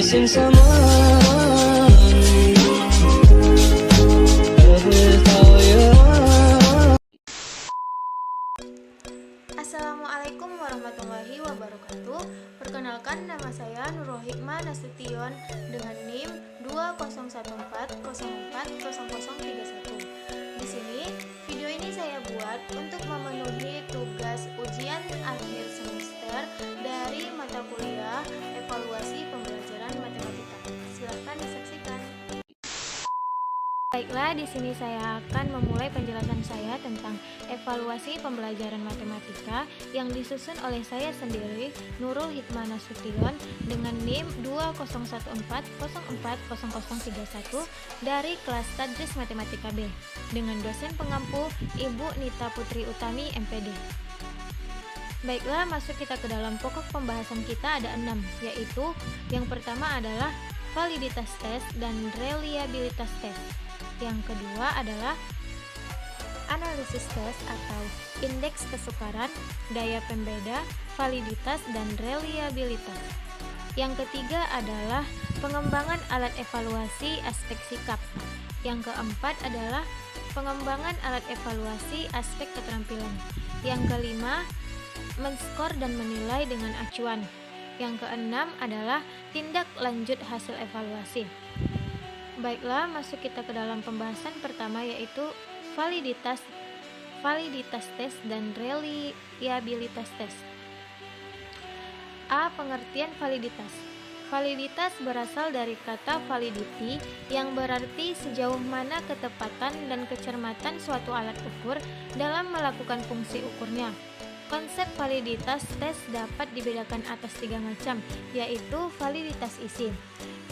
missing someone. Assalamualaikum warahmatullahi wabarakatuh. Perkenalkan, nama saya Nurul Hikmah Nasution dengan NIM 2014040031. Di sini, video ini saya buat untuk memenuhi tugas ujian akhir semester dari mata kuliah evaluasi pembelajaran matematika. Silahkan disaksikan. Baiklah, di sini saya akan memulai penjelasan saya tentang evaluasi pembelajaran matematika yang disusun oleh saya sendiri, Nurul Hikmah Nasution, dengan NIM 2014040031 dari kelas Tadris Matematika B, dengan dosen pengampu Ibu Nita Putri Utami, MPD. Baiklah, masuk kita ke dalam pokok pembahasan kita ada 6, yaitu yang pertama adalah validitas tes dan reliabilitas tes. Yang kedua adalah analisis tes atau indeks kesukaran, daya pembeda, validitas, dan reliabilitas. Yang ketiga adalah pengembangan alat evaluasi aspek sikap. Yang keempat adalah pengembangan alat evaluasi aspek keterampilan. Yang kelima, menskor dan menilai dengan acuan. Yang keenam adalah tindak lanjut hasil evaluasi. Baiklah, masuk kita ke dalam pembahasan pertama, yaitu validitas tes dan reliabilitas tes. A. Pengertian validitas. Validitas berasal dari kata validity yang berarti sejauh mana ketepatan dan kecermatan suatu alat ukur dalam melakukan fungsi ukurnya. Konsep validitas tes dapat dibedakan atas 3 macam, yaitu validitas isi.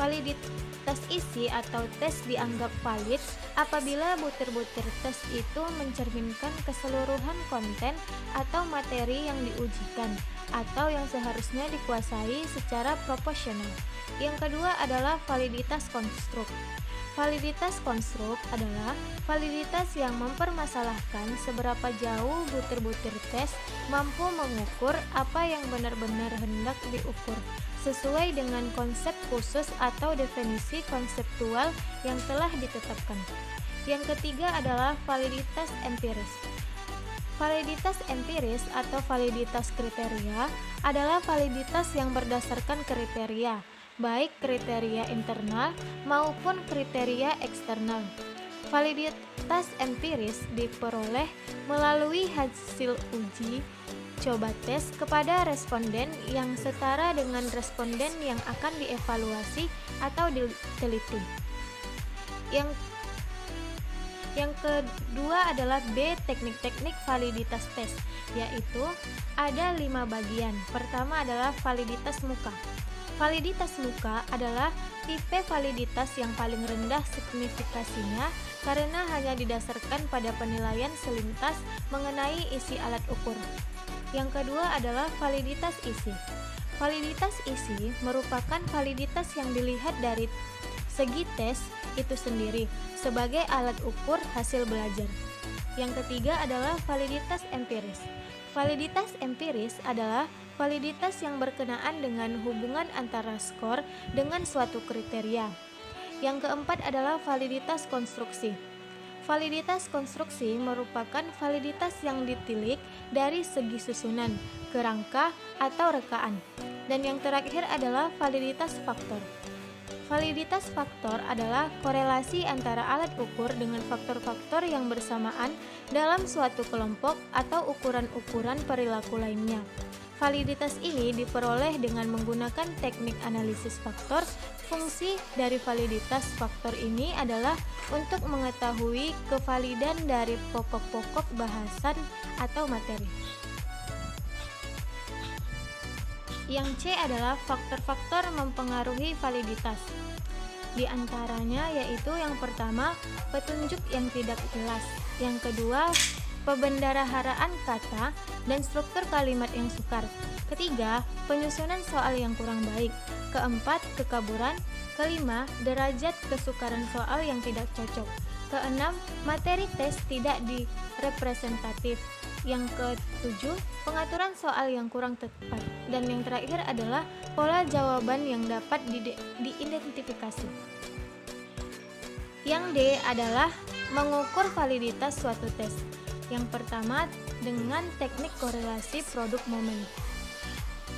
Validitas isi atau tes dianggap valid apabila butir-butir tes itu mencerminkan keseluruhan konten atau materi yang diujikan atau yang seharusnya dikuasai secara proporsional. Yang kedua adalah validitas konstruk. Validitas konstruk adalah validitas yang mempermasalahkan seberapa jauh butir-butir tes mampu mengukur apa yang benar-benar hendak diukur, sesuai dengan konsep khusus atau definisi konseptual yang telah ditetapkan. Yang ketiga adalah validitas empiris. Validitas empiris atau validitas kriteria adalah validitas yang berdasarkan kriteria, baik kriteria internal maupun kriteria eksternal. Validitas empiris diperoleh melalui hasil uji coba tes kepada responden yang setara dengan responden yang akan dievaluasi atau diteliti. Yang kedua adalah B. Teknik-teknik validitas tes, yaitu ada 5 bagian. Pertama adalah validitas muka. Validitas muka adalah tipe validitas yang paling rendah signifikasinya karena hanya didasarkan pada penilaian selintas mengenai isi alat ukur. Yang kedua adalah validitas isi. Validitas isi merupakan validitas yang dilihat dari segi tes itu sendiri sebagai alat ukur hasil belajar. Yang ketiga adalah validitas empiris. Validitas empiris adalah validitas yang berkenaan dengan hubungan antara skor dengan suatu kriteria. Yang keempat adalah validitas konstruksi. Validitas konstruksi merupakan validitas yang ditilik dari segi susunan, kerangka, atau rekaan. Dan yang terakhir adalah validitas faktor. Validitas faktor adalah korelasi antara alat ukur dengan faktor-faktor yang bersamaan dalam suatu kelompok atau ukuran-ukuran perilaku lainnya. Validitas ini diperoleh dengan menggunakan teknik analisis faktor. Fungsi dari validitas faktor ini adalah untuk mengetahui kevalidan dari pokok-pokok bahasan atau materi. Yang C adalah faktor-faktor mempengaruhi validitas. Di antaranya yaitu yang pertama, petunjuk yang tidak jelas. Yang kedua, pembendaraharaan kata dan struktur kalimat yang sukar. Ketiga, penyusunan soal yang kurang baik. Keempat, kekaburan. Kelima, derajat kesukaran soal yang tidak cocok. Keenam, materi tes tidak direpresentatif. Yang ketujuh, pengaturan soal yang kurang tepat. Dan yang terakhir adalah pola jawaban yang dapat diidentifikasi. Yang D adalah mengukur validitas suatu tes. Yang pertama dengan teknik korelasi produk momen.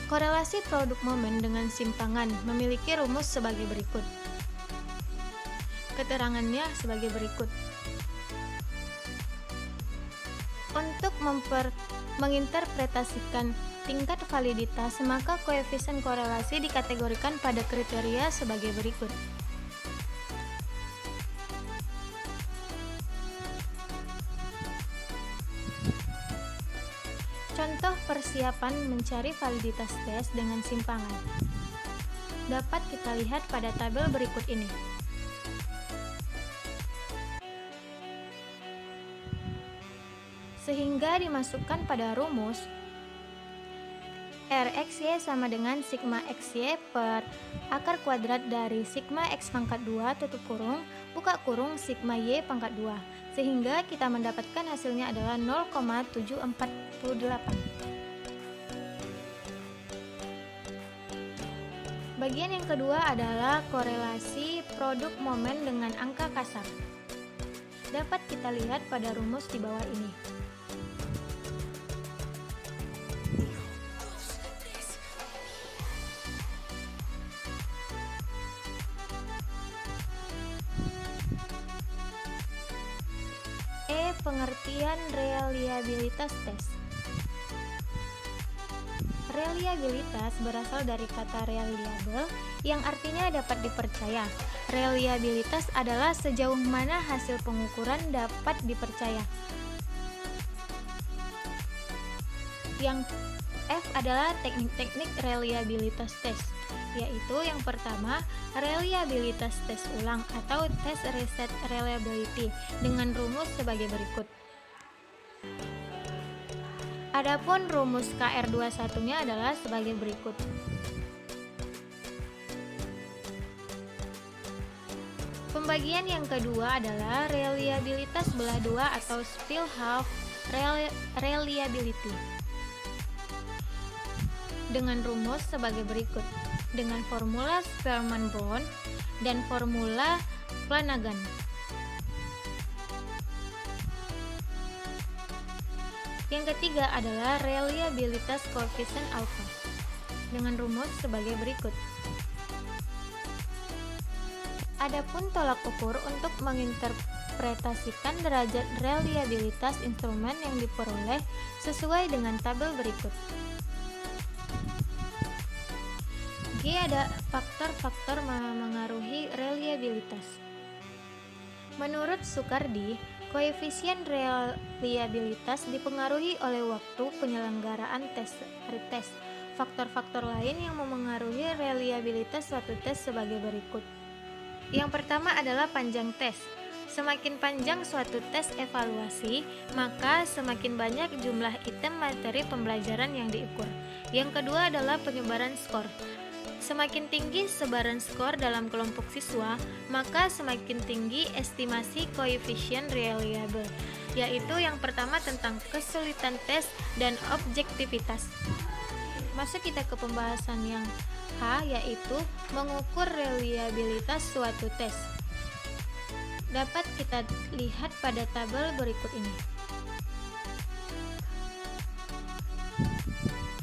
Korelasi produk momen dengan simpangan memiliki rumus sebagai berikut. Keterangannya sebagai berikut. Untuk menginterpretasikan tingkat validitas, maka koefisien korelasi dikategorikan pada kriteria sebagai berikut. Contoh persiapan mencari validitas tes dengan simpangan dapat kita lihat pada tabel berikut ini. Sehingga dimasukkan pada rumus RXY sama dengan sigma XY per akar kuadrat dari sigma X pangkat 2 tutup kurung buka kurung sigma Y pangkat 2, sehingga kita mendapatkan hasilnya adalah 0,748. Bagian yang kedua adalah korelasi produk momen dengan angka kasar. Dapat kita lihat pada rumus di bawah ini. Pengertian reliabilitas tes. Reliabilitas berasal dari kata reliable yang artinya dapat dipercaya. Reliabilitas adalah sejauh mana hasil pengukuran dapat dipercaya. Yang F adalah teknik-teknik reliabilitas tes, yaitu yang pertama, reliabilitas tes ulang atau tes reset reliability dengan rumus sebagai berikut. Adapun rumus KR21-nya adalah sebagai berikut. Pembagian yang kedua adalah reliabilitas belah dua atau spill half reliability dengan rumus sebagai berikut, dengan formula Spearman-Brown dan formula Flanagan. Yang ketiga adalah reliabilitas koefisien alfa dengan rumus sebagai berikut. Adapun tolak ukur untuk menginterpretasikan derajat reliabilitas instrumen yang diperoleh sesuai dengan tabel berikut. G ada faktor-faktor mengaruhi reliabilitas. Menurut Sukardi, koefisien reliabilitas dipengaruhi oleh waktu penyelenggaraan tes retest. Faktor-faktor lain yang memengaruhi reliabilitas suatu tes sebagai berikut. Yang pertama adalah panjang tes. Semakin panjang suatu tes evaluasi, maka semakin banyak jumlah item materi pembelajaran yang diukur. Yang kedua adalah penyebaran skor. Semakin tinggi sebaran skor dalam kelompok siswa, maka semakin tinggi estimasi koefisien reliable, yaitu yang pertama tentang kesulitan tes dan objektivitas. Masuk kita ke pembahasan yang H, yaitu mengukur reliabilitas suatu tes. Dapat kita lihat pada tabel berikut ini.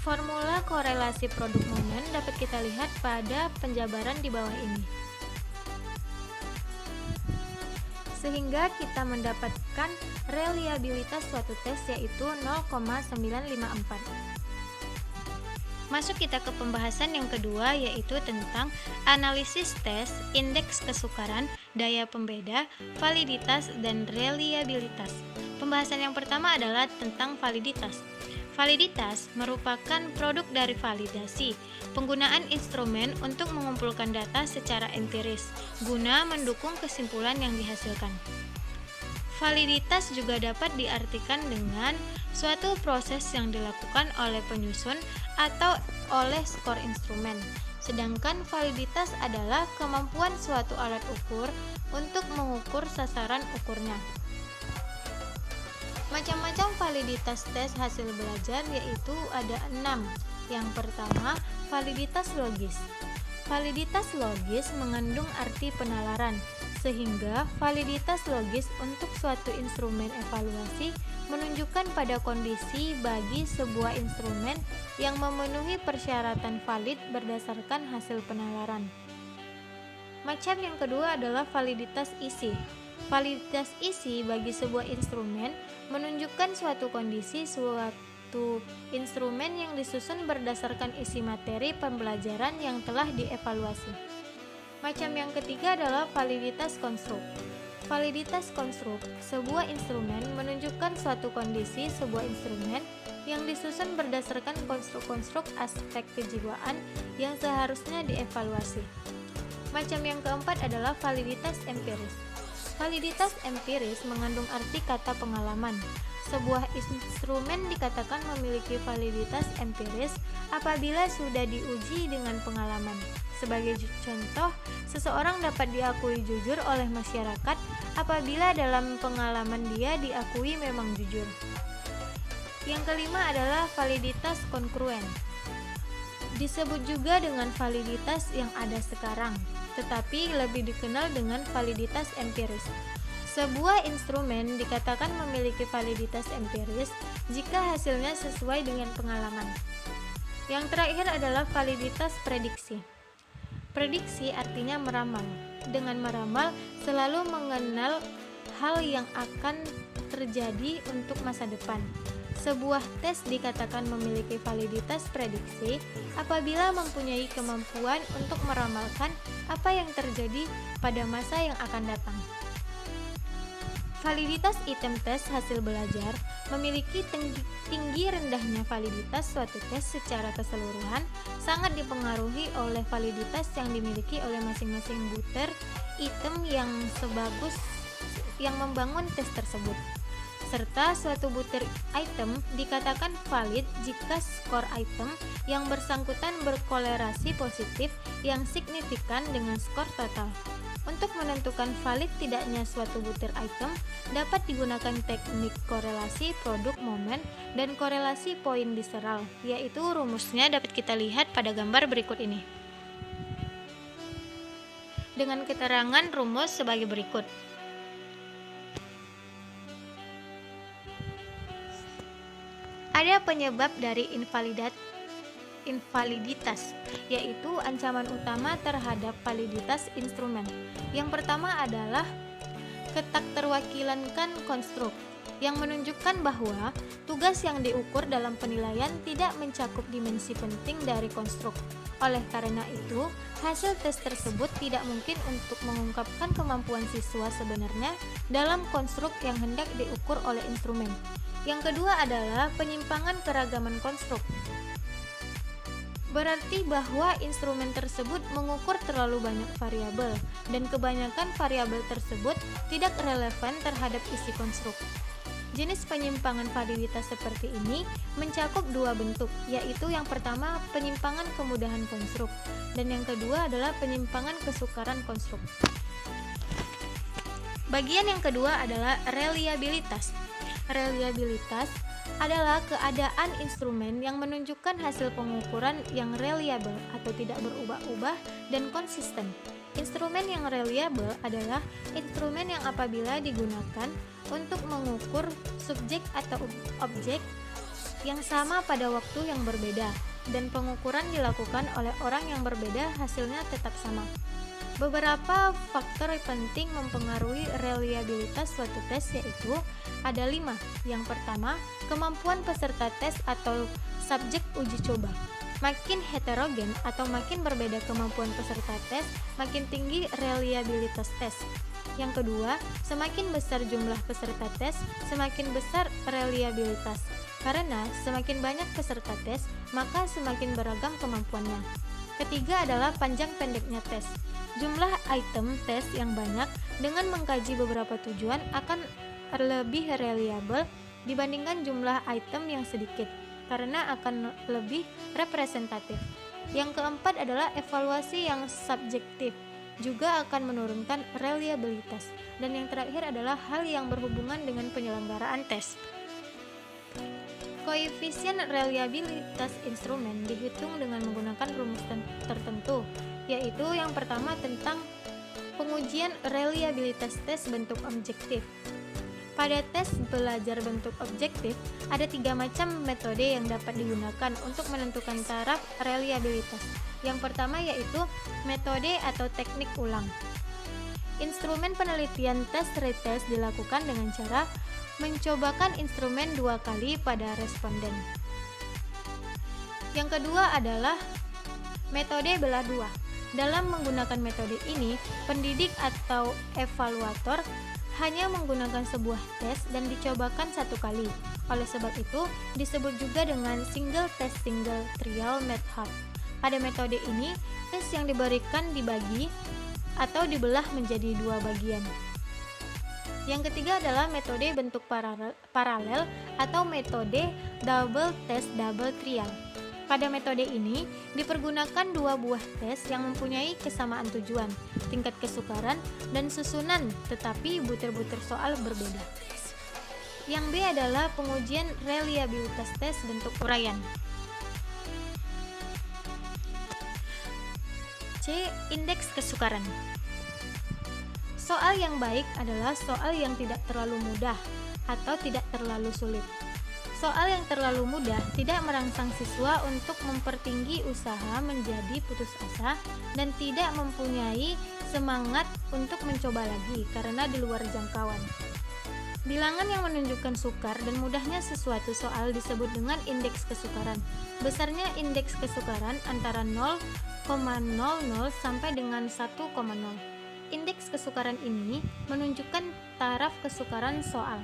Formula korelasi produk momen dapat kita lihat pada penjabaran di bawah ini. Sehingga kita mendapatkan reliabilitas suatu tes yaitu 0,954. Masuk kita ke pembahasan yang kedua, yaitu tentang analisis tes, indeks kesukaran, daya pembeda, validitas, dan reliabilitas. Pembahasan yang pertama adalah tentang validitas. Validitas merupakan produk dari validasi, penggunaan instrumen untuk mengumpulkan data secara empiris, guna mendukung kesimpulan yang dihasilkan. Validitas juga dapat diartikan dengan suatu proses yang dilakukan oleh penyusun atau oleh skor instrumen. Sedangkan validitas adalah kemampuan suatu alat ukur untuk mengukur sasaran ukurnya. Macam-macam validitas tes hasil belajar yaitu ada 6. Yang pertama, validitas logis. Validitas logis mengandung arti penalaran, sehingga validitas logis untuk suatu instrumen evaluasi menunjukkan pada kondisi bagi sebuah instrumen yang memenuhi persyaratan valid berdasarkan hasil penalaran. Macam yang kedua adalah validitas isi. Validitas isi bagi sebuah instrumen menunjukkan suatu kondisi suatu instrumen yang disusun berdasarkan isi materi pembelajaran yang telah dievaluasi. Macam yang ketiga adalah validitas konstruk. Validitas konstruk sebuah instrumen menunjukkan suatu kondisi sebuah instrumen yang disusun berdasarkan konstruk-konstruk aspek kejiwaan yang seharusnya dievaluasi. Macam yang keempat adalah validitas empiris. Validitas empiris mengandung arti kata pengalaman. Sebuah instrumen dikatakan memiliki validitas empiris apabila sudah diuji dengan pengalaman. Sebagai contoh, seseorang dapat diakui jujur oleh masyarakat apabila dalam pengalaman dia diakui memang jujur. Yang kelima adalah validitas kongruen. Disebut juga dengan validitas yang ada sekarang, tetapi lebih dikenal dengan validitas empiris. Sebuah instrumen dikatakan memiliki validitas empiris jika hasilnya sesuai dengan pengalaman. Yang terakhir adalah validitas prediksi. Prediksi artinya meramal. Dengan meramal selalu mengenal hal yang akan terjadi untuk masa depan. Sebuah tes dikatakan memiliki validitas prediksi apabila mempunyai kemampuan untuk meramalkan apa yang terjadi pada masa yang akan datang. Validitas item tes hasil belajar memiliki tinggi rendahnya validitas suatu tes secara keseluruhan sangat dipengaruhi oleh validitas yang dimiliki oleh masing-masing butir item yang membangun tes tersebut. Serta suatu butir item dikatakan valid jika skor item yang bersangkutan berkolerasi positif yang signifikan dengan skor total. Untuk menentukan valid tidaknya suatu butir item dapat digunakan teknik korelasi produk momen dan korelasi poin diseral, yaitu rumusnya dapat kita lihat pada gambar berikut ini. Dengan keterangan rumus sebagai berikut. Ada penyebab dari invaliditas, yaitu ancaman utama terhadap validitas instrumen. Yang pertama adalah ketakterwakilan konstruk, yang menunjukkan bahwa tugas yang diukur dalam penilaian tidak mencakup dimensi penting dari konstruk. Oleh karena itu, hasil tes tersebut tidak mungkin untuk mengungkapkan kemampuan siswa sebenarnya dalam konstruk yang hendak diukur oleh instrumen. Yang kedua adalah penyimpangan keragaman konstruk. Berarti bahwa instrumen tersebut mengukur terlalu banyak variabel dan kebanyakan variabel tersebut tidak relevan terhadap isi konstruk. Jenis penyimpangan validitas seperti ini mencakup dua bentuk, yaitu yang pertama penyimpangan kemudahan konstruk dan yang kedua adalah penyimpangan kesukaran konstruk. Bagian yang kedua adalah reliabilitas. Reliabilitas adalah keadaan instrumen yang menunjukkan hasil pengukuran yang reliable atau tidak berubah-ubah dan konsisten. Instrumen yang reliable adalah instrumen yang apabila digunakan untuk mengukur subjek atau objek yang sama pada waktu yang berbeda dan pengukuran dilakukan oleh orang yang berbeda hasilnya tetap sama. Beberapa faktor penting mempengaruhi reliabilitas suatu tes yaitu ada 5. Yang pertama, kemampuan peserta tes atau subjek uji coba. Makin heterogen atau makin berbeda kemampuan peserta tes, makin tinggi reliabilitas tes. Yang kedua, semakin besar jumlah peserta tes, semakin besar reliabilitas. Karena semakin banyak peserta tes, maka semakin beragam kemampuannya. Ketiga adalah panjang pendeknya tes. Jumlah item tes yang banyak dengan mengkaji beberapa tujuan akan lebih reliable dibandingkan jumlah item yang sedikit, karena akan lebih representatif. Yang keempat adalah evaluasi yang subjektif, juga akan menurunkan reliabilitas. Dan yang terakhir adalah hal yang berhubungan dengan penyelenggaraan tes. Koefisien reliabilitas instrumen dihitung dengan menggunakan rumus tertentu, yaitu yang pertama tentang pengujian reliabilitas tes bentuk objektif. Pada tes belajar bentuk objektif, ada 3 macam metode yang dapat digunakan untuk menentukan taraf reliabilitas. Yang pertama yaitu metode atau teknik ulang. Instrumen penelitian tes retest dilakukan dengan cara mencobakan instrumen 2 kali pada responden. Yang kedua adalah metode belah dua. Dalam menggunakan metode ini, pendidik atau evaluator hanya menggunakan sebuah tes dan dicobakan 1 kali. Oleh sebab itu, disebut juga dengan single test single trial method. Pada metode ini, tes yang diberikan dibagi atau dibelah menjadi 2 bagian. Yang ketiga adalah metode bentuk paralel atau metode double test double trial. Pada metode ini dipergunakan 2 buah tes yang mempunyai kesamaan tujuan, tingkat kesukaran, dan susunan, tetapi butir-butir soal berbeda. Yang B adalah pengujian reliabilitas tes bentuk uraian. C. Indeks kesukaran. Soal yang baik adalah soal yang tidak terlalu mudah atau tidak terlalu sulit. Soal yang terlalu mudah tidak merangsang siswa untuk mempertinggi usaha menjadi putus asa dan tidak mempunyai semangat untuk mencoba lagi karena di luar jangkauan. Bilangan yang menunjukkan sukar dan mudahnya sesuatu soal disebut dengan indeks kesukaran. Besarnya indeks kesukaran antara 0,00 sampai dengan 1,0. Indeks kesukaran ini menunjukkan taraf kesukaran soal.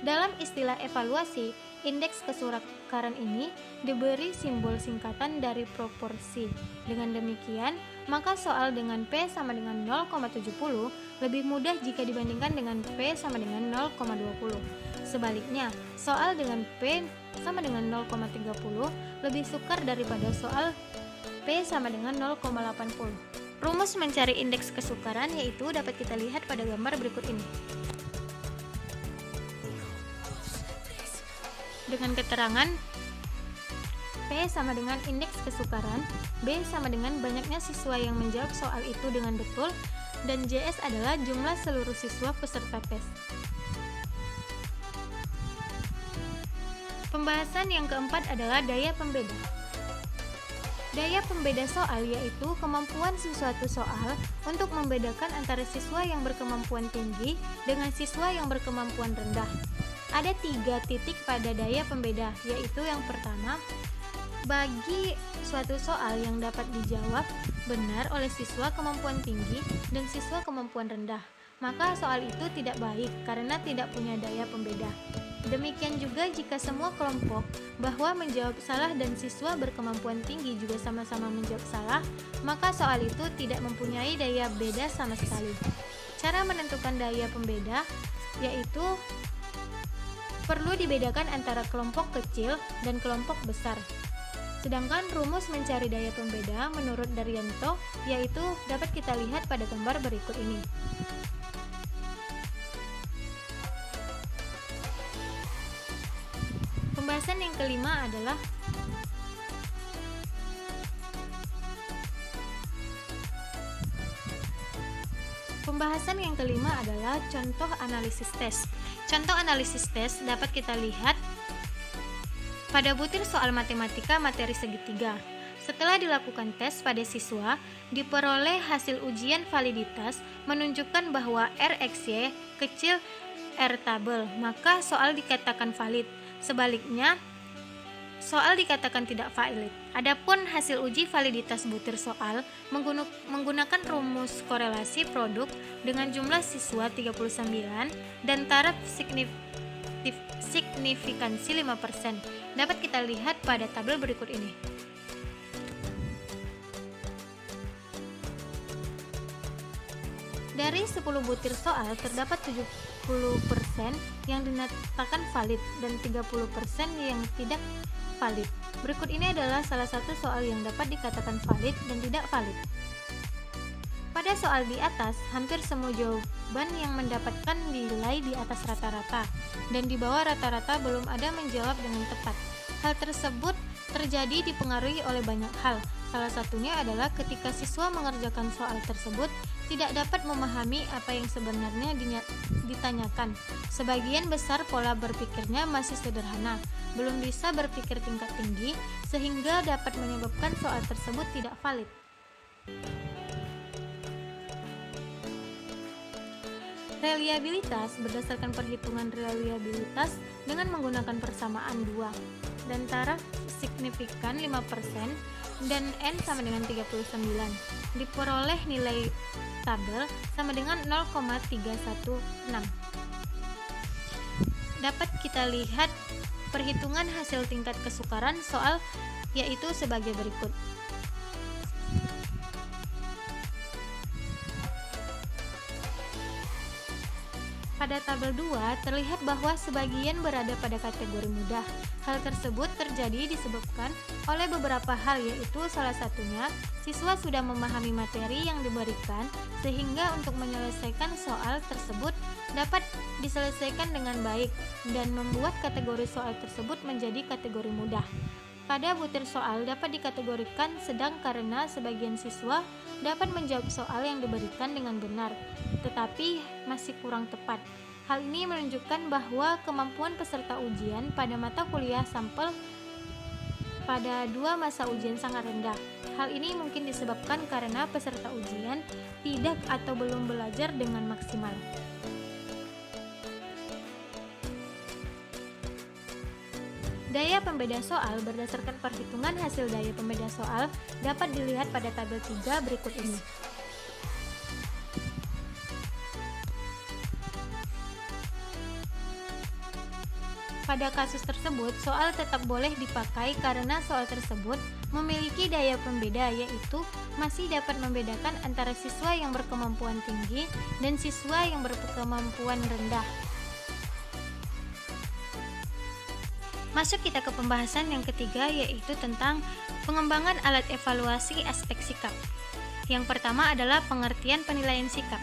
Dalam istilah evaluasi, indeks kesukaran ini diberi simbol singkatan dari proporsi. Dengan demikian, maka soal dengan P sama dengan 0,70 lebih mudah jika dibandingkan dengan P sama dengan 0,20. Sebaliknya, soal dengan P sama dengan 0,30 lebih sukar daripada soal P sama dengan 0,80. Rumus mencari indeks kesukaran yaitu dapat kita lihat pada gambar berikut ini. Dengan keterangan P sama dengan indeks kesukaran, B sama dengan banyaknya siswa yang menjawab soal itu dengan betul, dan JS adalah jumlah seluruh siswa peserta tes. Pembahasan yang keempat adalah daya pembeda. Daya pembeda soal yaitu kemampuan sesuatu soal untuk membedakan antara siswa yang berkemampuan tinggi dengan siswa yang berkemampuan rendah. Ada 3 titik pada daya pembeda, yaitu yang pertama, bagi suatu soal yang dapat dijawab benar oleh siswa kemampuan tinggi dan siswa kemampuan rendah, maka soal itu tidak baik karena tidak punya daya pembeda. Demikian juga jika semua kelompok bahwa menjawab salah dan siswa berkemampuan tinggi juga sama-sama menjawab salah, maka soal itu tidak mempunyai daya beda sama sekali. Cara menentukan daya pembeda yaitu perlu dibedakan antara kelompok kecil dan kelompok besar. Sedangkan rumus mencari daya pembeda menurut Daryanto yaitu dapat kita lihat pada gambar berikut ini. Pembahasan yang kelima adalah contoh analisis tes. Contoh analisis tes dapat kita lihat pada butir soal matematika materi segitiga. Setelah dilakukan tes pada siswa, diperoleh hasil ujian validitas menunjukkan bahwa RXY kecil R tabel, maka soal dikatakan valid. Sebaliknya, soal dikatakan tidak valid. Adapun hasil uji validitas butir soal menggunakan rumus korelasi produk dengan jumlah siswa 39 dan taraf signifikansi 5%. Dapat kita lihat pada tabel berikut ini. Dari 10 butir soal terdapat 70% yang dinyatakan valid dan 30% yang tidak valid. Berikut ini adalah salah satu soal yang dapat dikatakan valid dan tidak valid. Pada soal di atas, hampir semua jawaban yang mendapatkan nilai di atas rata-rata, dan di bawah rata-rata belum ada menjawab dengan tepat. Hal tersebut terjadi dipengaruhi oleh banyak hal. Salah satunya adalah ketika siswa mengerjakan soal tersebut tidak dapat memahami apa yang sebenarnya ditanyakan. Sebagian besar pola berpikirnya masih sederhana, belum bisa berpikir tingkat tinggi, sehingga dapat menyebabkan soal tersebut tidak valid. Reliabilitas berdasarkan perhitungan reliabilitas dengan menggunakan persamaan 2 dan taraf signifikan 5% dan N sama dengan 39. Diperoleh nilai tabel sama dengan 0,316. Dapat kita lihat perhitungan hasil tingkat kesukaran soal yaitu sebagai berikut. Pada tabel 2 terlihat bahwa sebagian berada pada kategori mudah. Hal tersebut terjadi disebabkan oleh beberapa hal, yaitu salah satunya siswa sudah memahami materi yang diberikan sehingga untuk menyelesaikan soal tersebut dapat diselesaikan dengan baik dan membuat kategori soal tersebut menjadi kategori mudah. Pada butir soal dapat dikategorikan sedang karena sebagian siswa dapat menjawab soal yang diberikan dengan benar, tetapi masih kurang tepat. Hal ini menunjukkan bahwa kemampuan peserta ujian pada mata kuliah sampel pada 2 masa ujian sangat rendah. Hal ini mungkin disebabkan karena peserta ujian tidak atau belum belajar dengan maksimal. Daya pembeda soal berdasarkan perhitungan hasil daya pembeda soal dapat dilihat pada tabel 3 berikut ini. Pada kasus tersebut, soal tetap boleh dipakai karena soal tersebut memiliki daya pembeda, yaitu masih dapat membedakan antara siswa yang berkemampuan tinggi dan siswa yang berkemampuan rendah. Masuk kita ke pembahasan yang ketiga, yaitu tentang pengembangan alat evaluasi aspek sikap. Yang pertama adalah pengertian penilaian sikap.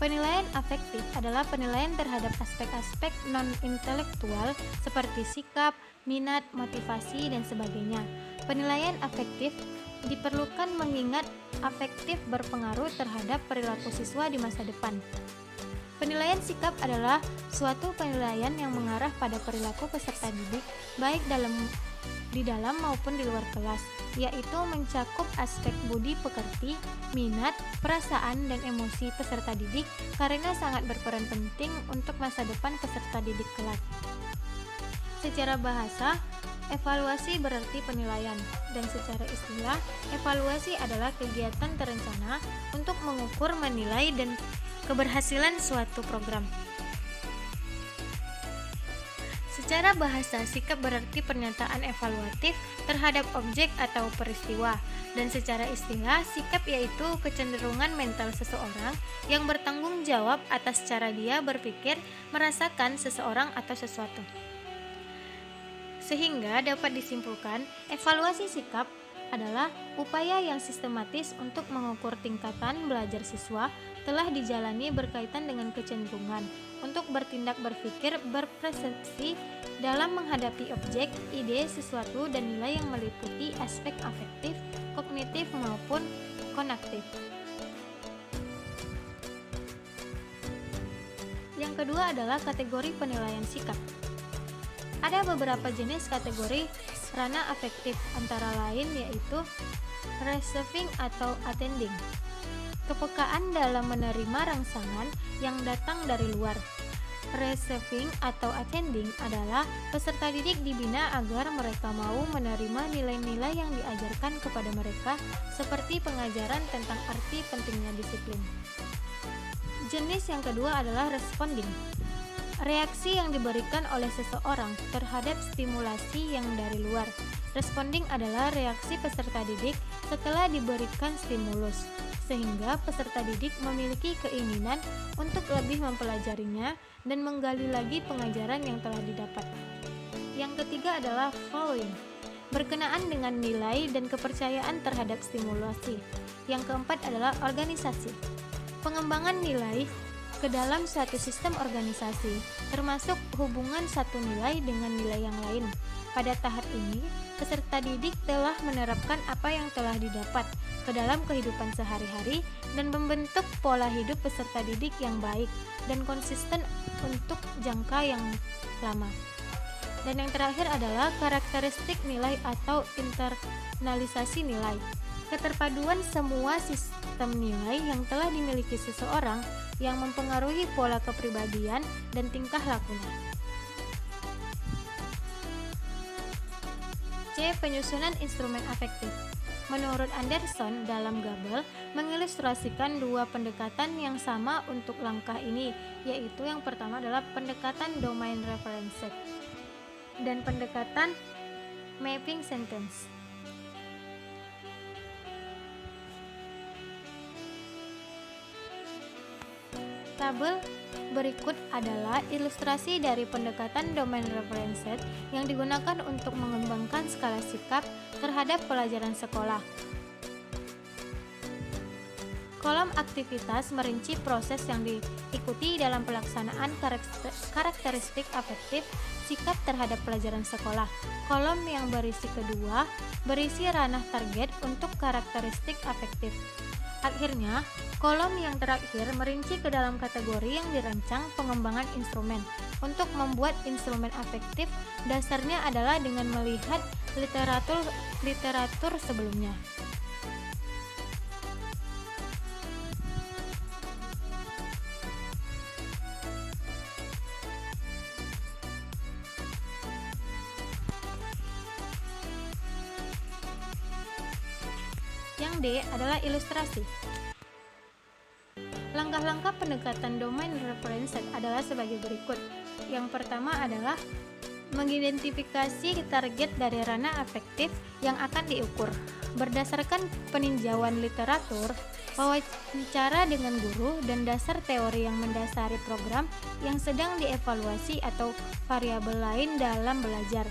Penilaian afektif adalah penilaian terhadap aspek-aspek non-intelektual seperti sikap, minat, motivasi, dan sebagainya. Penilaian afektif diperlukan mengingat afektif berpengaruh terhadap perilaku siswa di masa depan. Penilaian sikap adalah suatu penilaian yang mengarah pada perilaku peserta didik baik di dalam maupun di luar kelas, yaitu mencakup aspek budi pekerti, minat, perasaan, dan emosi peserta didik karena sangat berperan penting untuk masa depan peserta didik kelak. Secara bahasa, evaluasi berarti penilaian, dan secara istilah, evaluasi adalah kegiatan terencana untuk mengukur, menilai, dan keberhasilan suatu program. Secara bahasa, sikap berarti pernyataan evaluatif terhadap objek atau peristiwa, dan secara istilah, sikap yaitu kecenderungan mental seseorang yang bertanggung jawab atas cara dia berpikir, merasakan seseorang atau sesuatu. Sehingga dapat disimpulkan, evaluasi sikap adalah upaya yang sistematis untuk mengukur tingkatan belajar siswa telah dijalani berkaitan dengan kecenderungan untuk bertindak, berpikir, berpersepsi dalam menghadapi objek, ide, sesuatu, dan nilai yang meliputi aspek afektif, kognitif, maupun konaktif. Yang kedua adalah kategori penilaian sikap. Ada beberapa jenis kategori ranah afektif, antara lain yaitu receiving atau attending, kepekaan dalam menerima rangsangan yang datang dari luar. Receiving atau attending adalah peserta didik dibina agar mereka mau menerima nilai-nilai yang diajarkan kepada mereka, seperti pengajaran tentang arti pentingnya disiplin. Jenis yang kedua adalah responding, reaksi yang diberikan oleh seseorang terhadap stimulasi yang dari luar. Responding adalah reaksi peserta didik setelah diberikan stimulus, sehingga peserta didik memiliki keinginan untuk lebih mempelajarinya dan menggali lagi pengajaran yang telah didapat. Yang ketiga adalah following, berkenaan dengan nilai dan kepercayaan terhadap stimulasi. Yang keempat adalah organisasi. Pengembangan nilai ke dalam suatu sistem organisasi, termasuk hubungan satu nilai dengan nilai yang lain. Pada tahap ini, peserta didik telah menerapkan apa yang telah didapat ke dalam kehidupan sehari-hari dan membentuk pola hidup peserta didik yang baik dan konsisten untuk jangka yang lama. Dan yang terakhir adalah karakteristik nilai atau internalisasi nilai. Keterpaduan semua sistem nilai yang telah dimiliki seseorang yang mempengaruhi pola kepribadian dan tingkah lakunya. C. Penyusunan instrumen afektif. Menurut Anderson, dalam Gabel mengilustrasikan dua pendekatan yang sama untuk langkah ini, yaitu yang pertama adalah pendekatan domain reference set dan pendekatan mapping sentence. Tabel berikut adalah ilustrasi dari pendekatan domain reference set yang digunakan untuk mengembangkan skala sikap terhadap pelajaran sekolah. Kolom aktivitas merinci proses yang diikuti dalam pelaksanaan karakteristik afektif sikap terhadap pelajaran sekolah. Kolom yang berisi kedua berisi ranah target untuk karakteristik afektif. Akhirnya, kolom yang terakhir merinci ke dalam kategori yang dirancang pengembangan instrumen. Untuk membuat instrumen afektif, dasarnya adalah dengan melihat literatur sebelumnya. Yang D adalah ilustrasi. Langkah-langkah pendekatan domain reference set adalah sebagai berikut. Yang pertama adalah mengidentifikasi target dari ranah afektif yang akan diukur. Berdasarkan peninjauan literatur, wawancara dengan guru, dan dasar teori yang mendasari program yang sedang dievaluasi atau variabel lain dalam belajar.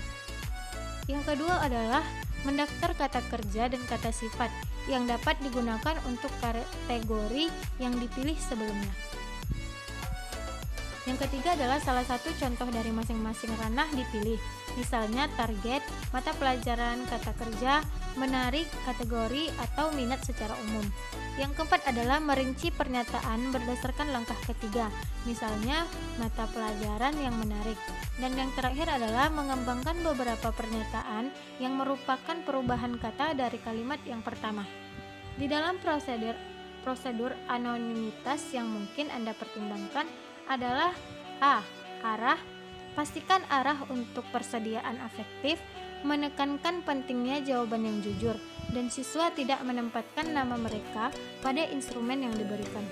Yang kedua adalah mendaftar kata kerja dan kata sifat yang dapat digunakan untuk kategori yang dipilih sebelumnya. Yang ketiga adalah salah satu contoh dari masing-masing ranah dipilih, misalnya target, mata pelajaran, kata kerja, menarik, kategori, atau minat secara umum. Yang keempat adalah merinci pernyataan berdasarkan langkah ketiga, misalnya mata pelajaran yang menarik. Dan yang terakhir adalah mengembangkan beberapa pernyataan yang merupakan perubahan kata dari kalimat yang pertama. Di dalam prosedur anonimitas yang mungkin Anda pertimbangkan adalah A. Arah. Pastikan arah untuk persediaan afektif, menekankan pentingnya jawaban yang jujur, dan siswa tidak menempatkan nama mereka pada instrumen yang diberikan.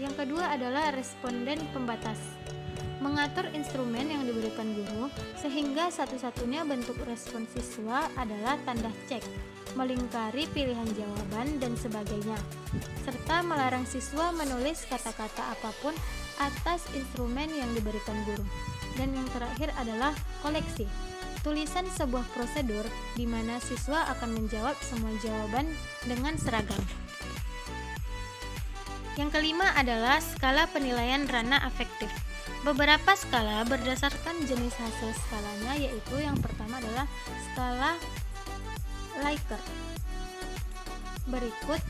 Yang kedua adalah responden pembatas. Mengatur instrumen yang diberikan guru sehingga satu-satunya bentuk respon siswa adalah tanda cek, melingkari pilihan jawaban, dan sebagainya, serta melarang siswa menulis kata-kata apapun atas instrumen yang diberikan guru. Dan yang terakhir adalah koleksi. Tulisan sebuah prosedur di mana siswa akan menjawab semua jawaban dengan seragam. Yang kelima adalah skala penilaian ranah afektif. Beberapa skala berdasarkan jenis hasil skalanya, yaitu yang pertama adalah skala Likert. Berikut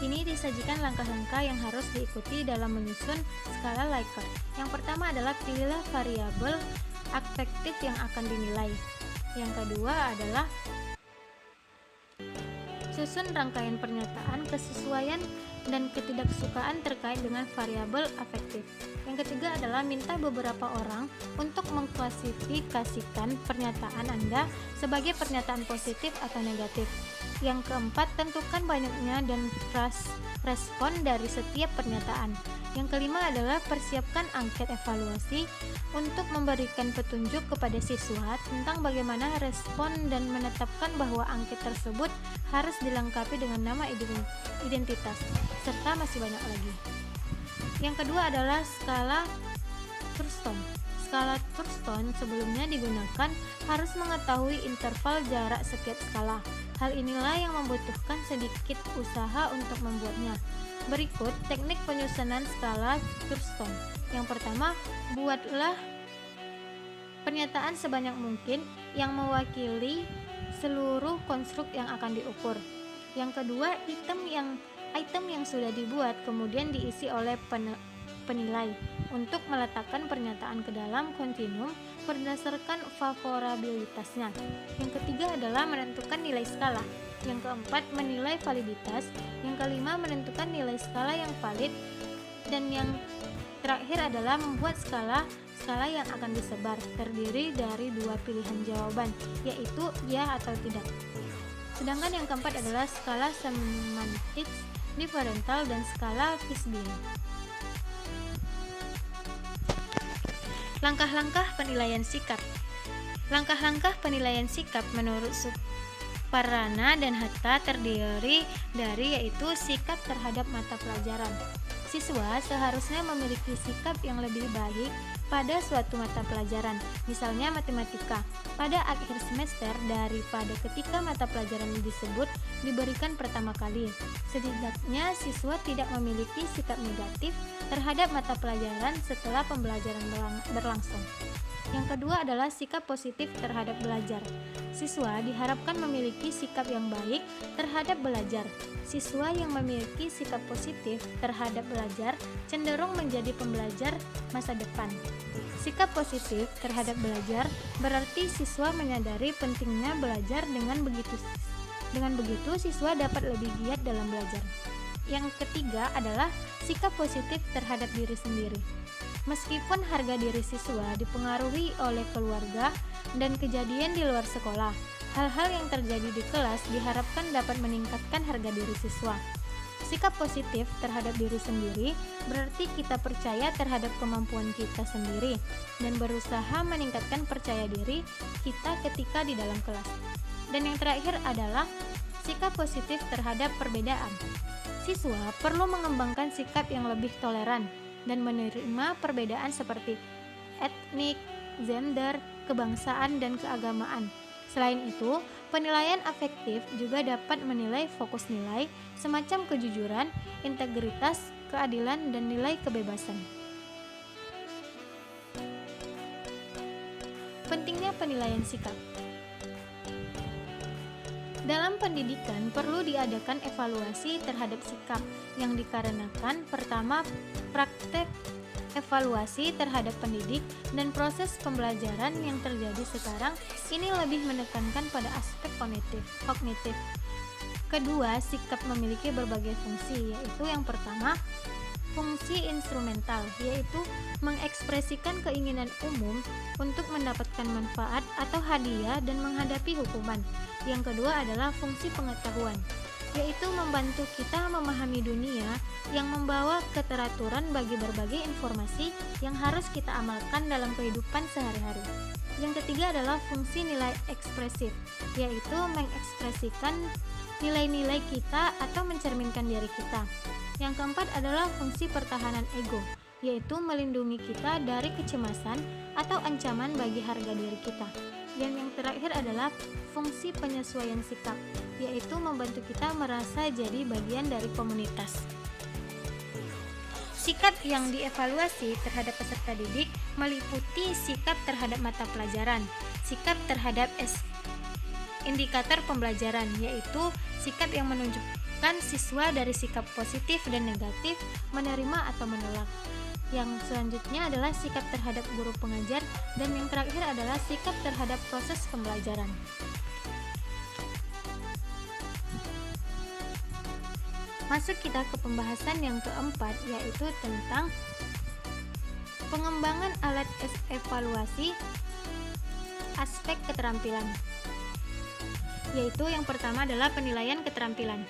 ini disajikan langkah-langkah yang harus diikuti dalam menyusun skala Likert. Yang pertama adalah pilihlah variabel afektif yang akan dinilai. Yang kedua adalah susun rangkaian pernyataan kesesuaian dan ketidaksukaan terkait dengan variabel afektif. Yang ketiga adalah minta beberapa orang untuk mengklasifikasikan pernyataan Anda sebagai pernyataan positif atau negatif. Yang keempat, tentukan banyaknya dan respon dari setiap pernyataan. Yang kelima adalah persiapkan angket evaluasi untuk memberikan petunjuk kepada siswa tentang bagaimana respon dan menetapkan bahwa angket tersebut harus dilengkapi dengan nama identitas, serta masih banyak lagi. Yang kedua adalah skala Thurston. Skala Thurston sebelumnya digunakan harus mengetahui interval jarak setiap skala. Hal inilah yang membutuhkan sedikit usaha untuk membuatnya. Berikut teknik penyusunan skala Thurston. Yang pertama, buatlah pernyataan sebanyak mungkin yang mewakili seluruh konstruk yang akan diukur. Yang kedua, item yang sudah dibuat kemudian diisi oleh penilai untuk meletakkan pernyataan ke dalam kontinum berdasarkan favorabilitasnya. Yang ketiga adalah menentukan nilai skala. Yang keempat, menilai validitas. Yang kelima, menentukan nilai skala yang valid. Dan yang terakhir adalah membuat skala yang akan disebar, terdiri dari dua pilihan jawaban, yaitu ya atau tidak. Sedangkan yang keempat adalah skala semantik differential dan skala Fishbein. Langkah-langkah penilaian sikap. Langkah-langkah penilaian sikap menurut Suparana dan Hatta terdiri dari yaitu sikap terhadap mata pelajaran. Siswa seharusnya memiliki sikap yang lebih baik pada suatu mata pelajaran, misalnya matematika, pada akhir semester daripada ketika mata pelajaran disebut diberikan pertama kali. Setidaknya siswa tidak memiliki sikap negatif terhadap mata pelajaran setelah pembelajaran berlangsung. Yang kedua adalah sikap positif terhadap belajar. Siswa diharapkan memiliki sikap yang baik terhadap belajar. Siswa yang memiliki sikap positif terhadap belajar cenderung menjadi pembelajar masa depan. Sikap positif terhadap belajar berarti siswa menyadari pentingnya belajar, dengan begitu siswa dapat lebih giat dalam belajar. Yang ketiga adalah sikap positif terhadap diri sendiri. Meskipun harga diri siswa dipengaruhi oleh keluarga dan kejadian di luar sekolah, hal-hal yang terjadi di kelas diharapkan dapat meningkatkan harga diri siswa. Sikap positif terhadap diri sendiri berarti kita percaya terhadap kemampuan kita sendiri dan berusaha meningkatkan percaya diri kita ketika di dalam kelas. Dan yang terakhir adalah sikap positif terhadap perbedaan. Siswa perlu mengembangkan sikap yang lebih toleran dan menerima perbedaan seperti etnik, gender, kebangsaan, dan keagamaan. Selain itu, penilaian afektif juga dapat menilai fokus nilai semacam kejujuran, integritas, keadilan, dan nilai kebebasan. Pentingnya penilaian sikap. Dalam pendidikan perlu diadakan evaluasi terhadap sikap yang dikarenakan pertama, praktek evaluasi terhadap pendidik dan proses pembelajaran yang terjadi sekarang ini lebih menekankan pada aspek kognitif. Kedua, sikap memiliki berbagai fungsi, yaitu yang pertama, fungsi instrumental, yaitu mengekspresikan keinginan umum untuk mendapatkan manfaat atau hadiah dan menghadapi hukuman. Yang kedua adalah fungsi pengetahuan, yaitu membantu kita memahami dunia yang membawa keteraturan bagi berbagai informasi yang harus kita amalkan dalam kehidupan sehari-hari. Yang ketiga adalah fungsi nilai ekspresif, yaitu mengekspresikan nilai-nilai kita atau mencerminkan diri kita. Yang keempat adalah fungsi pertahanan ego, yaitu melindungi kita dari kecemasan atau ancaman bagi harga diri kita. Dan yang terakhir adalah fungsi penyesuaian sikap, yaitu membantu kita merasa jadi bagian dari komunitas. Sikap yang dievaluasi terhadap peserta didik meliputi sikap terhadap mata pelajaran, sikap terhadap indikator pembelajaran, yaitu sikap yang menunjukkan siswa dari sikap positif dan negatif, menerima atau menolak. Yang selanjutnya adalah sikap terhadap guru pengajar, dan yang terakhir adalah sikap terhadap proses pembelajaran. Masuk kita ke pembahasan yang keempat, yaitu tentang pengembangan alat evaluasi aspek keterampilan. Yaitu yang pertama adalah penilaian keterampilan.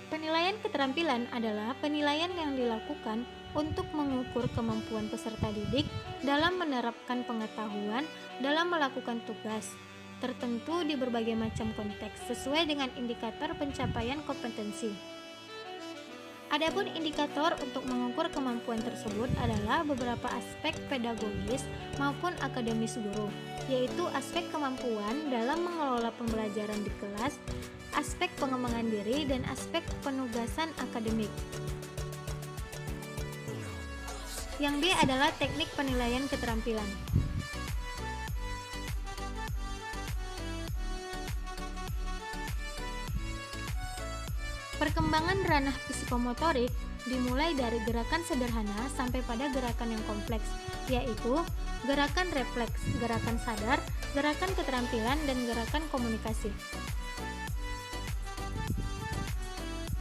Penilaian keterampilan adalah penilaian yang dilakukan untuk mengukur kemampuan peserta didik dalam menerapkan pengetahuan dalam melakukan tugas tertentu di berbagai macam konteks sesuai dengan indikator pencapaian kompetensi. Adapun indikator untuk mengukur kemampuan tersebut adalah beberapa aspek pedagogis maupun akademis guru, yaitu aspek kemampuan dalam mengelola pembelajaran di kelas, aspek pengembangan diri, dan aspek penugasan akademik. Yang B adalah teknik penilaian keterampilan. Perkembangan ranah psikomotorik dimulai dari gerakan sederhana sampai pada gerakan yang kompleks, yaitu gerakan refleks, gerakan sadar, gerakan keterampilan, dan gerakan komunikasi.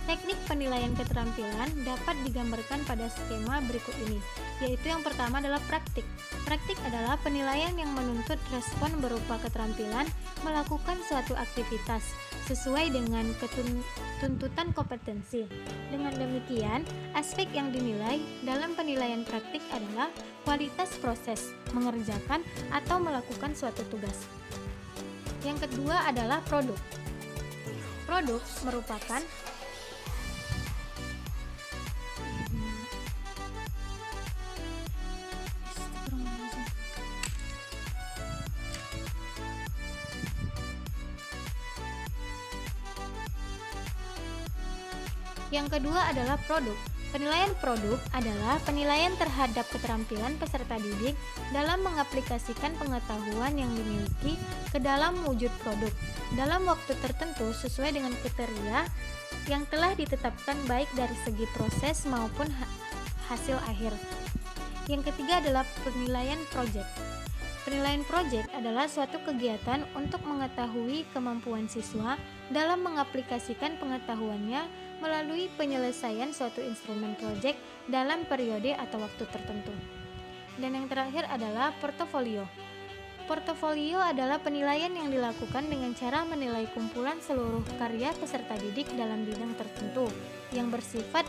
Teknik penilaian keterampilan dapat digambarkan pada skema berikut ini, yaitu yang pertama adalah praktik. Praktik adalah penilaian yang menuntut respon berupa keterampilan melakukan suatu aktivitas sesuai dengan tuntutan kompetensi. Dengan demikian, aspek yang dinilai dalam penilaian praktik adalah kualitas proses mengerjakan atau melakukan suatu tugas. Yang kedua adalah produk. Produk merupakan Yang kedua adalah produk. Penilaian produk adalah penilaian terhadap keterampilan peserta didik dalam mengaplikasikan pengetahuan yang dimiliki ke dalam wujud produk dalam waktu tertentu sesuai dengan kriteria yang telah ditetapkan baik dari segi proses maupun hasil akhir. Yang ketiga adalah penilaian proyek. Penilaian proyek adalah suatu kegiatan untuk mengetahui kemampuan siswa dalam mengaplikasikan pengetahuannya melalui penyelesaian suatu instrumen proyek dalam periode atau waktu tertentu. Dan yang terakhir adalah portofolio. Portofolio adalah penilaian yang dilakukan dengan cara menilai kumpulan seluruh karya peserta didik dalam bidang tertentu yang bersifat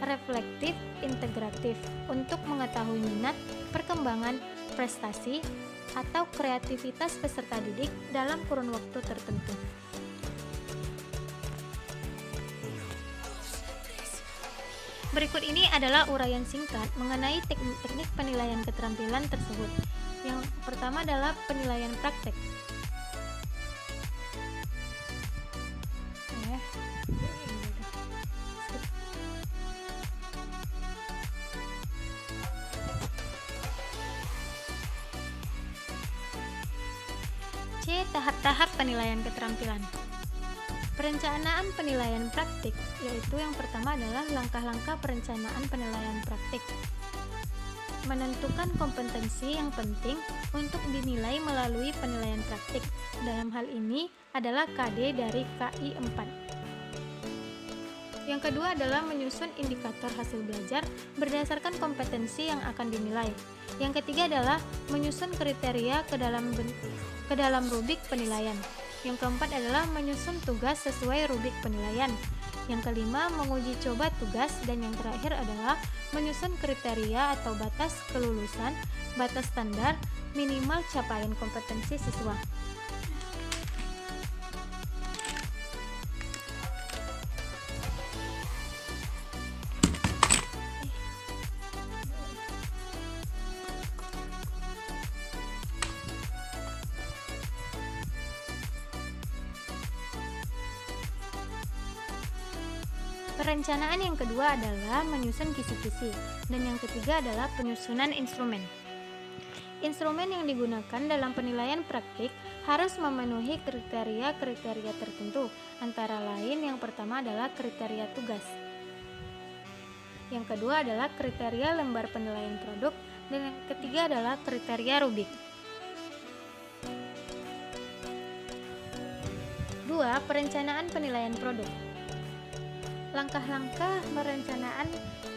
reflektif integratif untuk mengetahui minat, perkembangan, prestasi, atau kreativitas peserta didik dalam kurun waktu tertentu. Berikut ini adalah uraian singkat mengenai teknik-teknik penilaian keterampilan tersebut. Yang pertama adalah penilaian praktek. C. Tahap-tahap penilaian keterampilan. Perencanaan penilaian praktik, yaitu yang pertama adalah langkah-langkah perencanaan penilaian praktik. Menentukan kompetensi yang penting untuk dinilai melalui penilaian praktik. Dalam hal ini adalah KD dari KI 4. Yang kedua adalah menyusun indikator hasil belajar berdasarkan kompetensi yang akan dinilai. Yang ketiga adalah menyusun kriteria ke dalam rubrik penilaian. Yang keempat adalah menyusun tugas sesuai rubrik penilaian. Yang kelima, menguji coba tugas. Dan yang terakhir adalah menyusun kriteria atau batas kelulusan, batas standar, minimal capaian kompetensi siswa. Perencanaan yang kedua adalah menyusun kisi-kisi, dan yang ketiga adalah penyusunan instrumen. Instrumen yang digunakan dalam penilaian praktik harus memenuhi kriteria-kriteria tertentu, antara lain yang pertama adalah kriteria tugas. Yang kedua adalah kriteria lembar penilaian produk, dan yang ketiga adalah kriteria rubrik. 2. Perencanaan penilaian produk. Langkah-langkah perencanaan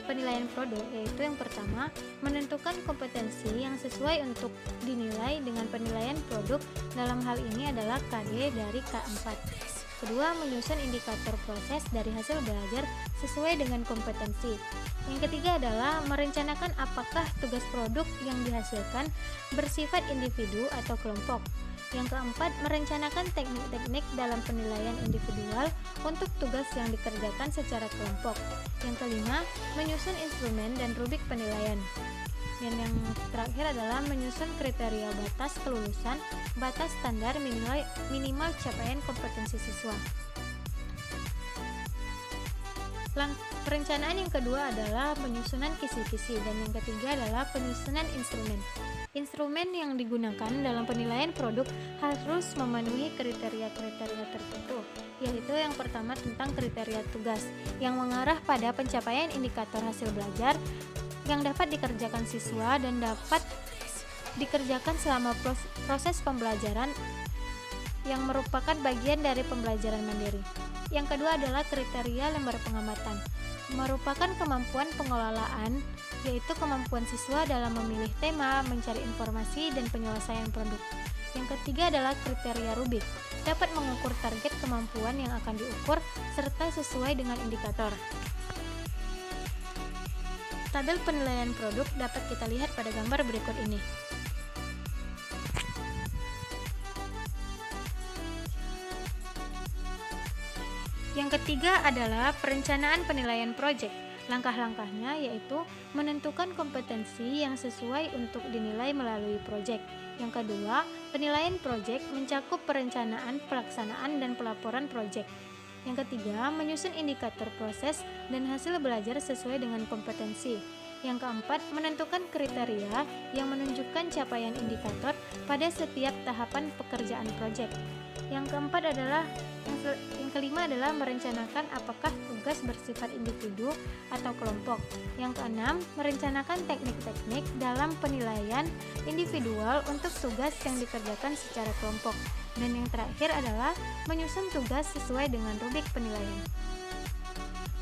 penilaian produk yaitu yang pertama, menentukan kompetensi yang sesuai untuk dinilai dengan penilaian produk, dalam hal ini adalah KD dari K4. Kedua, menyusun indikator proses dari hasil belajar sesuai dengan kompetensi. Yang ketiga adalah merencanakan apakah tugas produk yang dihasilkan bersifat individu atau kelompok. Yang keempat, merencanakan teknik-teknik dalam penilaian individual untuk tugas yang dikerjakan secara kelompok. Yang kelima, menyusun instrumen dan rubrik penilaian. Dan yang terakhir adalah menyusun kriteria batas kelulusan, batas standar minimal capaian kompetensi siswa. Perencanaan yang kedua adalah penyusunan kisi-kisi, dan yang ketiga adalah penyusunan instrumen. Instrumen yang digunakan dalam penilaian produk harus memenuhi kriteria-kriteria tertentu, yaitu yang pertama tentang kriteria tugas yang mengarah pada pencapaian indikator hasil belajar yang dapat dikerjakan siswa dan dapat dikerjakan selama proses pembelajaran yang merupakan bagian dari pembelajaran mandiri. Yang kedua adalah kriteria lembar pengamatan, merupakan kemampuan pengelolaan, yaitu kemampuan siswa dalam memilih tema, mencari informasi, dan penyelesaian produk. Yang ketiga adalah kriteria rubik, dapat mengukur target kemampuan yang akan diukur serta sesuai dengan indikator. Tabel penilaian produk dapat kita lihat pada gambar berikut ini. Yang ketiga adalah perencanaan penilaian proyek. Langkah-langkahnya yaitu menentukan kompetensi yang sesuai untuk dinilai melalui proyek. Yang kedua, penilaian proyek mencakup perencanaan, pelaksanaan, dan pelaporan proyek. Yang ketiga, menyusun indikator proses dan hasil belajar sesuai dengan kompetensi. Yang keempat, menentukan kriteria yang menunjukkan capaian indikator pada setiap tahapan pekerjaan proyek. Yang kelima adalah merencanakan apakah tugas bersifat individu atau kelompok. Yang keenam, merencanakan teknik-teknik dalam penilaian individual untuk tugas yang dikerjakan secara kelompok. Dan yang terakhir adalah menyusun tugas sesuai dengan rubrik penilaian.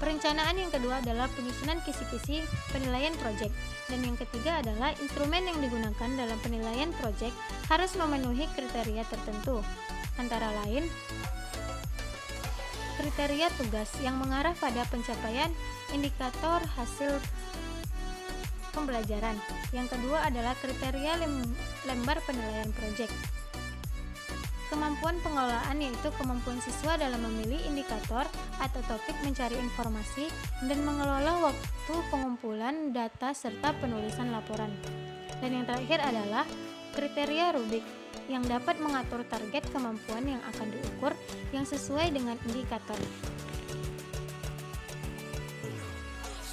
Perencanaan yang kedua adalah penyusunan kisi-kisi penilaian proyek. Dan yang ketiga adalah instrumen yang digunakan dalam penilaian proyek harus memenuhi kriteria tertentu. Antara lain, kriteria tugas yang mengarah pada pencapaian indikator hasil pembelajaran. Yang kedua adalah kriteria lembar penilaian proyek. Kemampuan pengelolaan yaitu kemampuan siswa dalam memilih indikator atau topik, mencari informasi, dan mengelola waktu pengumpulan data serta penulisan laporan. Dan yang terakhir adalah kriteria rubrik yang dapat mengatur target kemampuan yang akan diukur yang sesuai dengan indikator.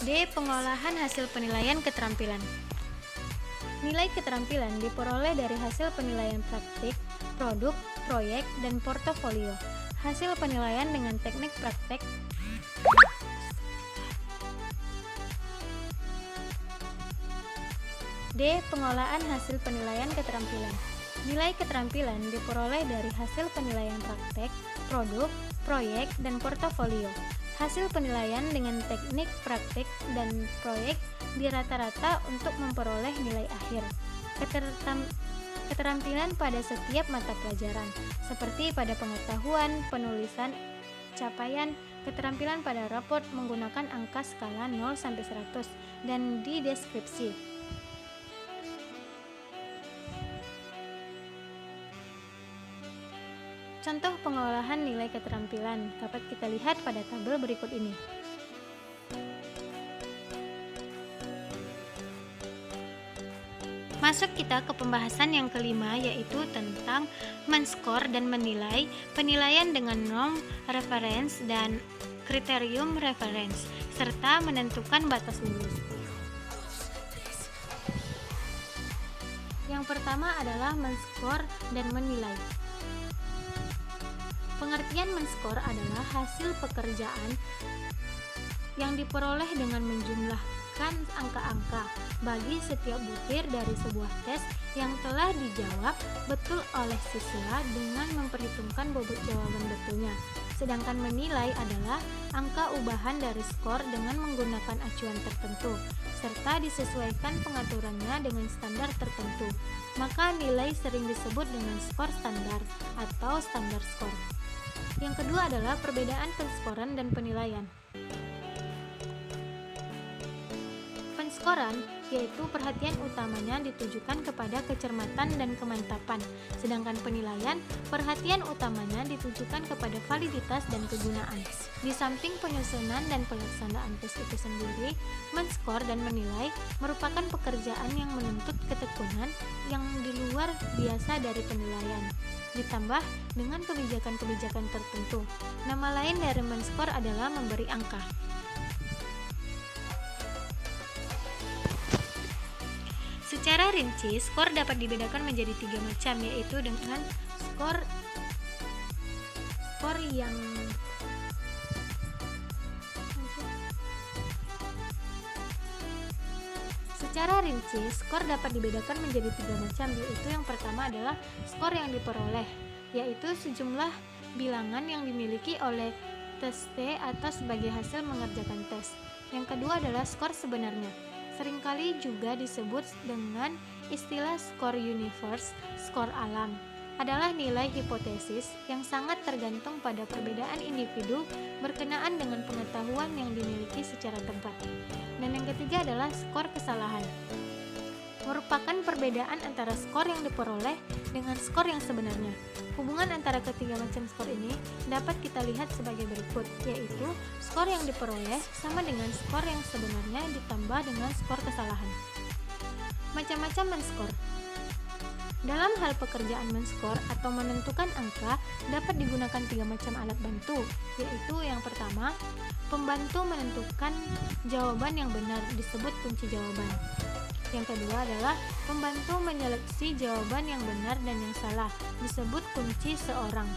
D. Pengolahan hasil penilaian keterampilan. Nilai keterampilan diperoleh dari hasil penilaian praktik, produk, proyek, dan portofolio. Hasil penilaian dengan teknik praktek D. Pengolahan hasil penilaian keterampilan. Nilai keterampilan diperoleh dari hasil penilaian praktek, produk, proyek, dan portofolio. Hasil penilaian dengan teknik praktik dan proyek dirata-rata untuk memperoleh nilai akhir. Keterampilan pada setiap mata pelajaran, seperti pada pengetahuan, penulisan, capaian, keterampilan pada raport menggunakan angka skala 0-100, dan di deskripsi. Contoh pengolahan nilai keterampilan dapat kita lihat pada tabel berikut ini. Masuk kita ke pembahasan yang kelima, yaitu tentang men-skor dan menilai penilaian dengan norm reference dan kriterium reference, serta menentukan batas lulus. Yang pertama adalah men-skor dan menilai. Pengertian men-skor adalah hasil pekerjaan yang diperoleh dengan menjumlahkan angka-angka bagi setiap butir dari sebuah tes yang telah dijawab betul oleh siswa dengan memperhitungkan bobot jawaban betulnya. Sedangkan menilai adalah angka ubahan dari skor dengan menggunakan acuan tertentu, serta disesuaikan pengaturannya dengan standar tertentu. Maka nilai sering disebut dengan skor standar atau standar skor. Yang kedua adalah perbedaan penskoran dan penilaian. Menskoran yaitu perhatian utamanya ditujukan kepada kecermatan dan kemantapan, sedangkan penilaian perhatian utamanya ditujukan kepada validitas dan kegunaan. Di samping penyusunan dan pelaksanaan tes itu sendiri, menskor dan menilai merupakan pekerjaan yang menuntut ketekunan yang di luar biasa dari penilaian, ditambah dengan kebijakan-kebijakan tertentu. Nama lain dari menskor adalah memberi angka. Secara rinci, skor dapat dibedakan menjadi 3 macam, yaitu dengan skor yang Secara rinci, skor dapat dibedakan menjadi 3 macam, yaitu yang pertama adalah skor yang diperoleh, yaitu sejumlah bilangan yang dimiliki oleh tes T atau sebagai hasil mengerjakan tes. Yang kedua adalah skor sebenarnya, seringkali juga disebut dengan istilah skor universe, skor alam, adalah nilai hipotesis yang sangat tergantung pada perbedaan individu berkenaan dengan pengetahuan yang dimiliki secara tepat. Dan yang ketiga adalah skor kesalahan, merupakan perbedaan antara skor yang diperoleh dengan skor yang sebenarnya. Hubungan antara ketiga macam skor ini dapat kita lihat sebagai berikut, yaitu skor yang diperoleh sama dengan skor yang sebenarnya ditambah dengan skor kesalahan. Macam-macam menskor. Dalam hal pekerjaan menskor atau menentukan angka dapat digunakan 3 macam alat bantu, yaitu yang pertama, pembantu menentukan jawaban yang benar disebut kunci jawaban. Yang kedua adalah pembantu menyeleksi jawaban yang benar dan yang salah disebut kunci seorang.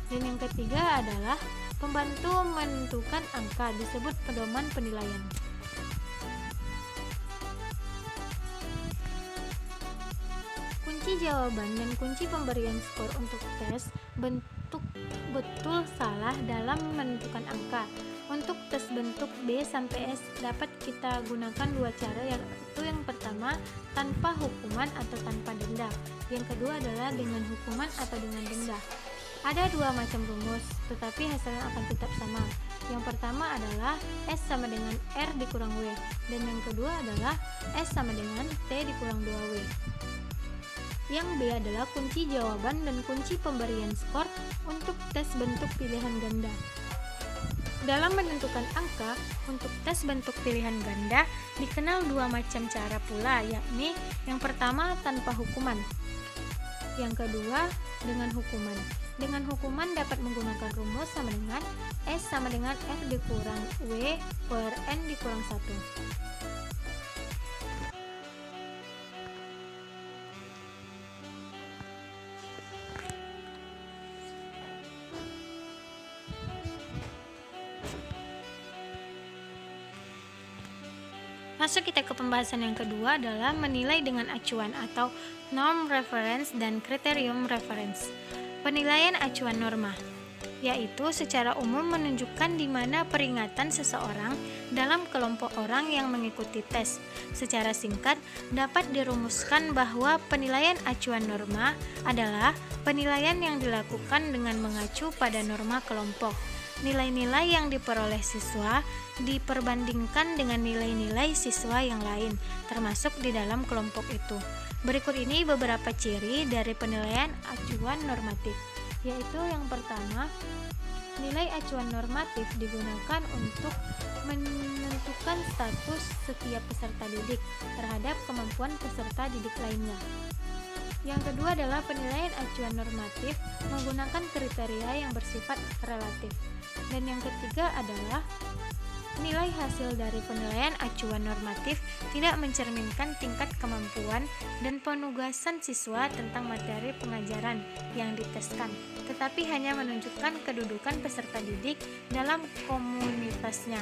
Dan yang ketiga adalah pembantu menentukan angka disebut pedoman penilaian. Kunci jawaban dan kunci pemberian skor untuk tes bentuk betul salah dalam menentukan angka. Untuk tes bentuk B sampai S dapat kita gunakan 2 cara, yaitu yang pertama tanpa hukuman atau tanpa denda. Yang kedua adalah dengan hukuman atau dengan denda. Ada 2 macam rumus, tetapi hasilnya akan tetap sama. Yang pertama adalah S sama dengan R dikurang W, dan yang kedua adalah S sama dengan T dikurang 2W. Yang B adalah kunci jawaban dan kunci pemberian skor untuk tes bentuk pilihan ganda. Dalam menentukan angka untuk tes bentuk pilihan ganda dikenal 2 macam cara pula, yakni yang pertama tanpa hukuman, yang kedua dengan hukuman. Dengan hukuman dapat menggunakan rumus sama dengan S sama dengan R dikurang W per N dikurang 1. Masuk kita ke pembahasan yang kedua adalah menilai dengan acuan atau norm reference dan kriterium reference. Penilaian acuan norma, yaitu secara umum menunjukkan di mana peringatan seseorang dalam kelompok orang yang mengikuti tes. Secara singkat, dapat dirumuskan bahwa penilaian acuan norma adalah penilaian yang dilakukan dengan mengacu pada norma kelompok. Nilai-nilai yang diperoleh siswa diperbandingkan dengan nilai-nilai siswa yang lain, termasuk di dalam kelompok itu. Berikut ini beberapa ciri dari penilaian acuan normatif, yaitu yang pertama, nilai acuan normatif digunakan untuk menentukan status setiap peserta didik terhadap kemampuan peserta didik lainnya. Yang kedua adalah penilaian acuan normatif menggunakan kriteria yang bersifat relatif. Dan yang ketiga adalah nilai hasil dari penilaian acuan normatif tidak mencerminkan tingkat kemampuan dan penugasan siswa tentang materi pengajaran yang diteskan, tetapi hanya menunjukkan kedudukan peserta didik dalam komunitasnya.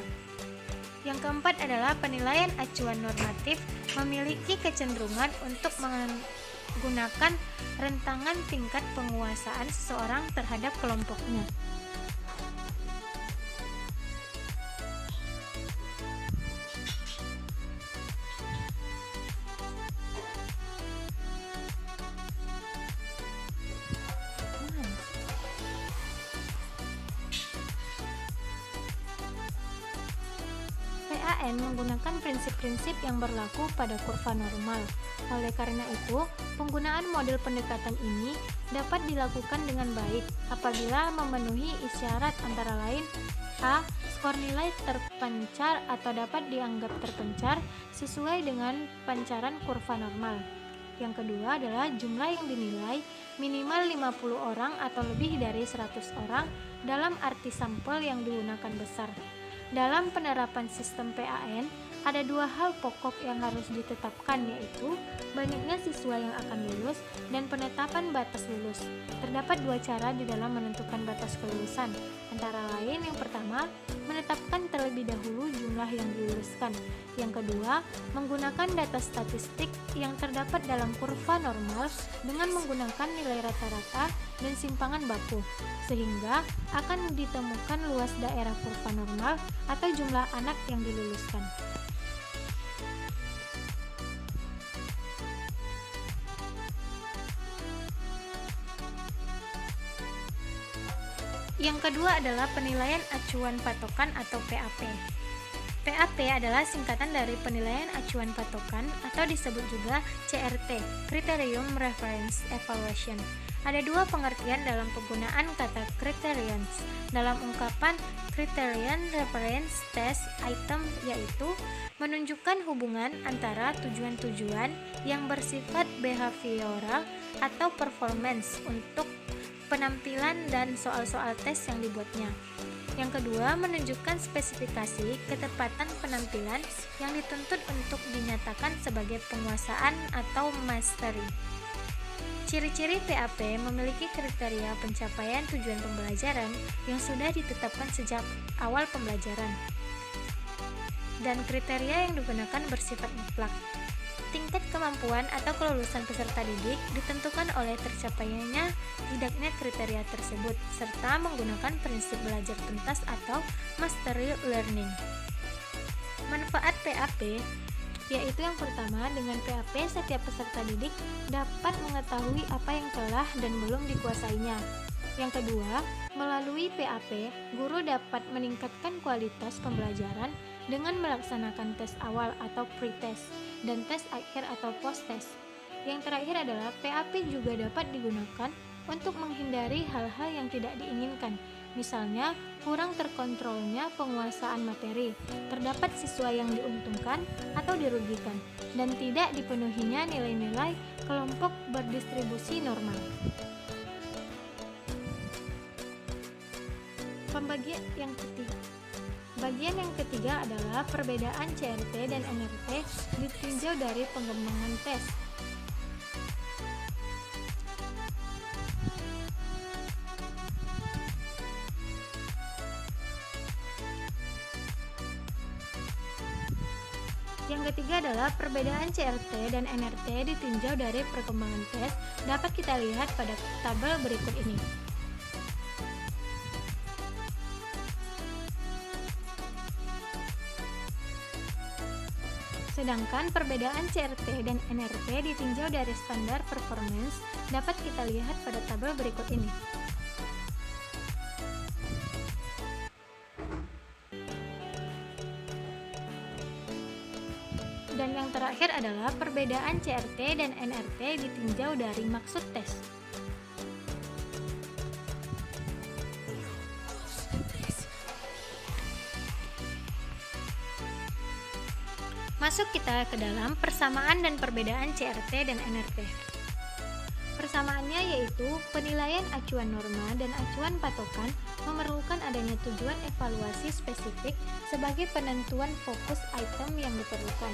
Yang keempat adalah penilaian acuan normatif memiliki kecenderungan untuk menggunakan rentangan tingkat penguasaan seseorang terhadap kelompoknya. PAN menggunakan prinsip-prinsip yang berlaku pada kurva normal. Oleh karena itu, penggunaan model pendekatan ini dapat dilakukan dengan baik apabila memenuhi isyarat antara lain: A. Skor nilai terpencar atau dapat dianggap terpencar sesuai dengan pancaran kurva normal. Yang kedua adalah jumlah yang dinilai minimal 50 orang atau lebih dari 100 orang dalam arti sampel yang digunakan besar. Dalam penerapan sistem PAN, ada dua hal pokok yang harus ditetapkan, yaitu banyaknya siswa yang akan lulus dan penetapan batas lulus. Terdapat dua cara di dalam menentukan batas kelulusan, antara lain yang pertama, menetapkan terlebih dahulu jumlah yang diluluskan. Yang kedua, menggunakan data statistik yang terdapat dalam kurva normal dengan menggunakan nilai rata-rata dan simpangan baku, sehingga akan ditemukan luas daerah kurva normal atau jumlah anak yang diluluskan. Yang kedua adalah penilaian acuan patokan atau PAP. PAP adalah singkatan dari penilaian acuan patokan atau disebut juga CRT, Criterion Reference Evaluation. Ada dua pengertian dalam penggunaan kata criterions dalam ungkapan Criterion Reference Test Item, yaitu menunjukkan hubungan antara tujuan-tujuan yang bersifat behavioral atau performance untuk penampilan dan soal-soal tes yang dibuatnya. Yang kedua, menunjukkan spesifikasi ketepatan penampilan yang dituntut untuk dinyatakan sebagai penguasaan atau mastery. Ciri-ciri PAP memiliki kriteria pencapaian tujuan pembelajaran yang sudah ditetapkan sejak awal pembelajaran, dan kriteria yang digunakan bersifat mutlak. Tingkat kemampuan atau kelulusan peserta didik ditentukan oleh tercapainya tidaknya kriteria tersebut, serta menggunakan prinsip belajar tuntas atau mastery learning. Manfaat PAP yaitu yang pertama, dengan PAP setiap peserta didik dapat mengetahui apa yang telah dan belum dikuasainya. Yang kedua, melalui PAP, guru dapat meningkatkan kualitas pembelajaran dengan melaksanakan tes awal atau pre-test dan tes akhir atau post-test. Yang terakhir adalah PAP juga dapat digunakan untuk menghindari hal-hal yang tidak diinginkan, misalnya kurang terkontrolnya penguasaan materi, terdapat siswa yang diuntungkan atau dirugikan, dan tidak dipenuhinya nilai-nilai kelompok berdistribusi normal. Bagian yang ketiga adalah perbedaan CRT dan NRT ditinjau dari pengembangan tes. Yang ketiga adalah perbedaan CRT dan NRT ditinjau dari perkembangan tes, dapat kita lihat pada tabel berikut ini. Sedangkan perbedaan CRT dan NRT ditinjau dari standar performance, dapat kita lihat pada tabel berikut ini. Dan yang terakhir adalah perbedaan CRT dan NRT ditinjau dari maksud tes. Masuk kita ke dalam persamaan dan perbedaan CRT dan NRT. Persamaannya yaitu penilaian acuan norma dan acuan patokan memerlukan adanya tujuan evaluasi spesifik sebagai penentuan fokus item yang diperlukan.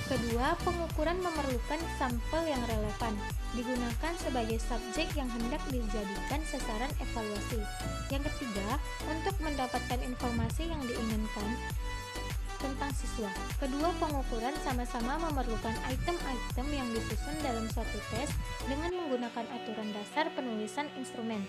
Kedua, pengukuran memerlukan sampel yang relevan, digunakan sebagai subjek yang hendak dijadikan sasaran evaluasi. Yang ketiga, untuk mendapatkan informasi yang diinginkan tentang siswa. Kedua pengukuran sama-sama memerlukan item-item yang disusun dalam suatu tes dengan menggunakan aturan dasar penulisan instrumen.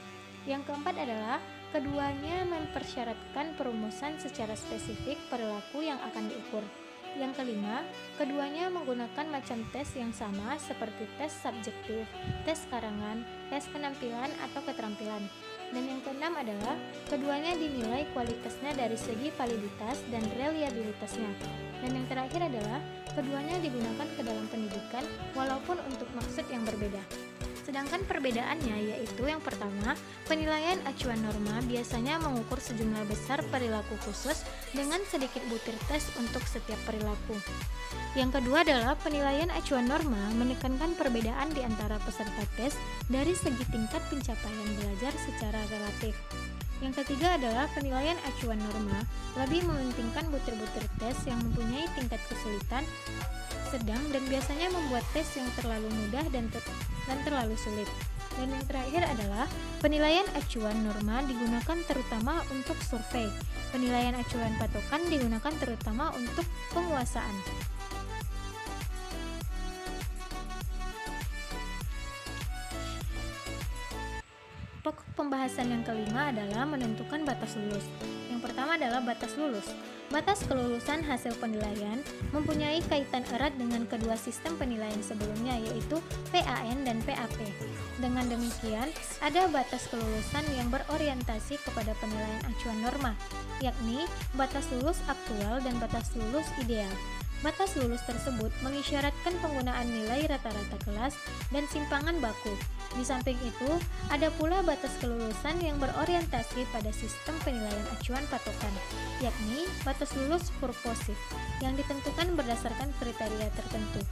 Yang keempat adalah keduanya mempersyaratkan perumusan secara spesifik perilaku yang akan diukur. Yang kelima, keduanya menggunakan macam tes yang sama seperti tes subjektif, tes karangan, tes penampilan atau keterampilan. Dan yang keenam adalah keduanya dinilai kualitasnya dari segi validitas dan reliabilitasnya. Dan yang terakhir adalah keduanya digunakan ke dalam pendidikan walaupun untuk maksud yang berbeda. Sedangkan perbedaannya yaitu yang pertama, penilaian acuan norma biasanya mengukur sejumlah besar perilaku khusus dengan sedikit butir tes untuk setiap perilaku. Yang kedua adalah penilaian acuan norma menekankan perbedaan di antara peserta tes dari segi tingkat pencapaian belajar secara relatif. Yang ketiga adalah penilaian acuan norma lebih mementingkan butir-butir tes yang mempunyai tingkat kesulitan sedang dan biasanya membuat tes yang terlalu mudah dan terlalu sulit. Dan yang terakhir adalah penilaian acuan norma digunakan terutama untuk survei. Penilaian acuan patokan digunakan terutama untuk penguasaan. Pokok pembahasan yang kelima adalah menentukan batas lulus. Yang pertama adalah batas lulus. Batas kelulusan hasil penilaian mempunyai kaitan erat dengan kedua sistem penilaian sebelumnya, yaitu PAN dan PAP. Dengan demikian, ada batas kelulusan yang berorientasi kepada penilaian acuan norma, yakni batas lulus aktual dan batas lulus ideal. Batas lulus tersebut mengisyaratkan penggunaan nilai rata-rata kelas dan simpangan baku. Di samping itu, ada pula batas kelulusan yang berorientasi pada sistem penilaian acuan patokan, yakni batas lulus purposif, yang ditentukan berdasarkan kriteria tertentu.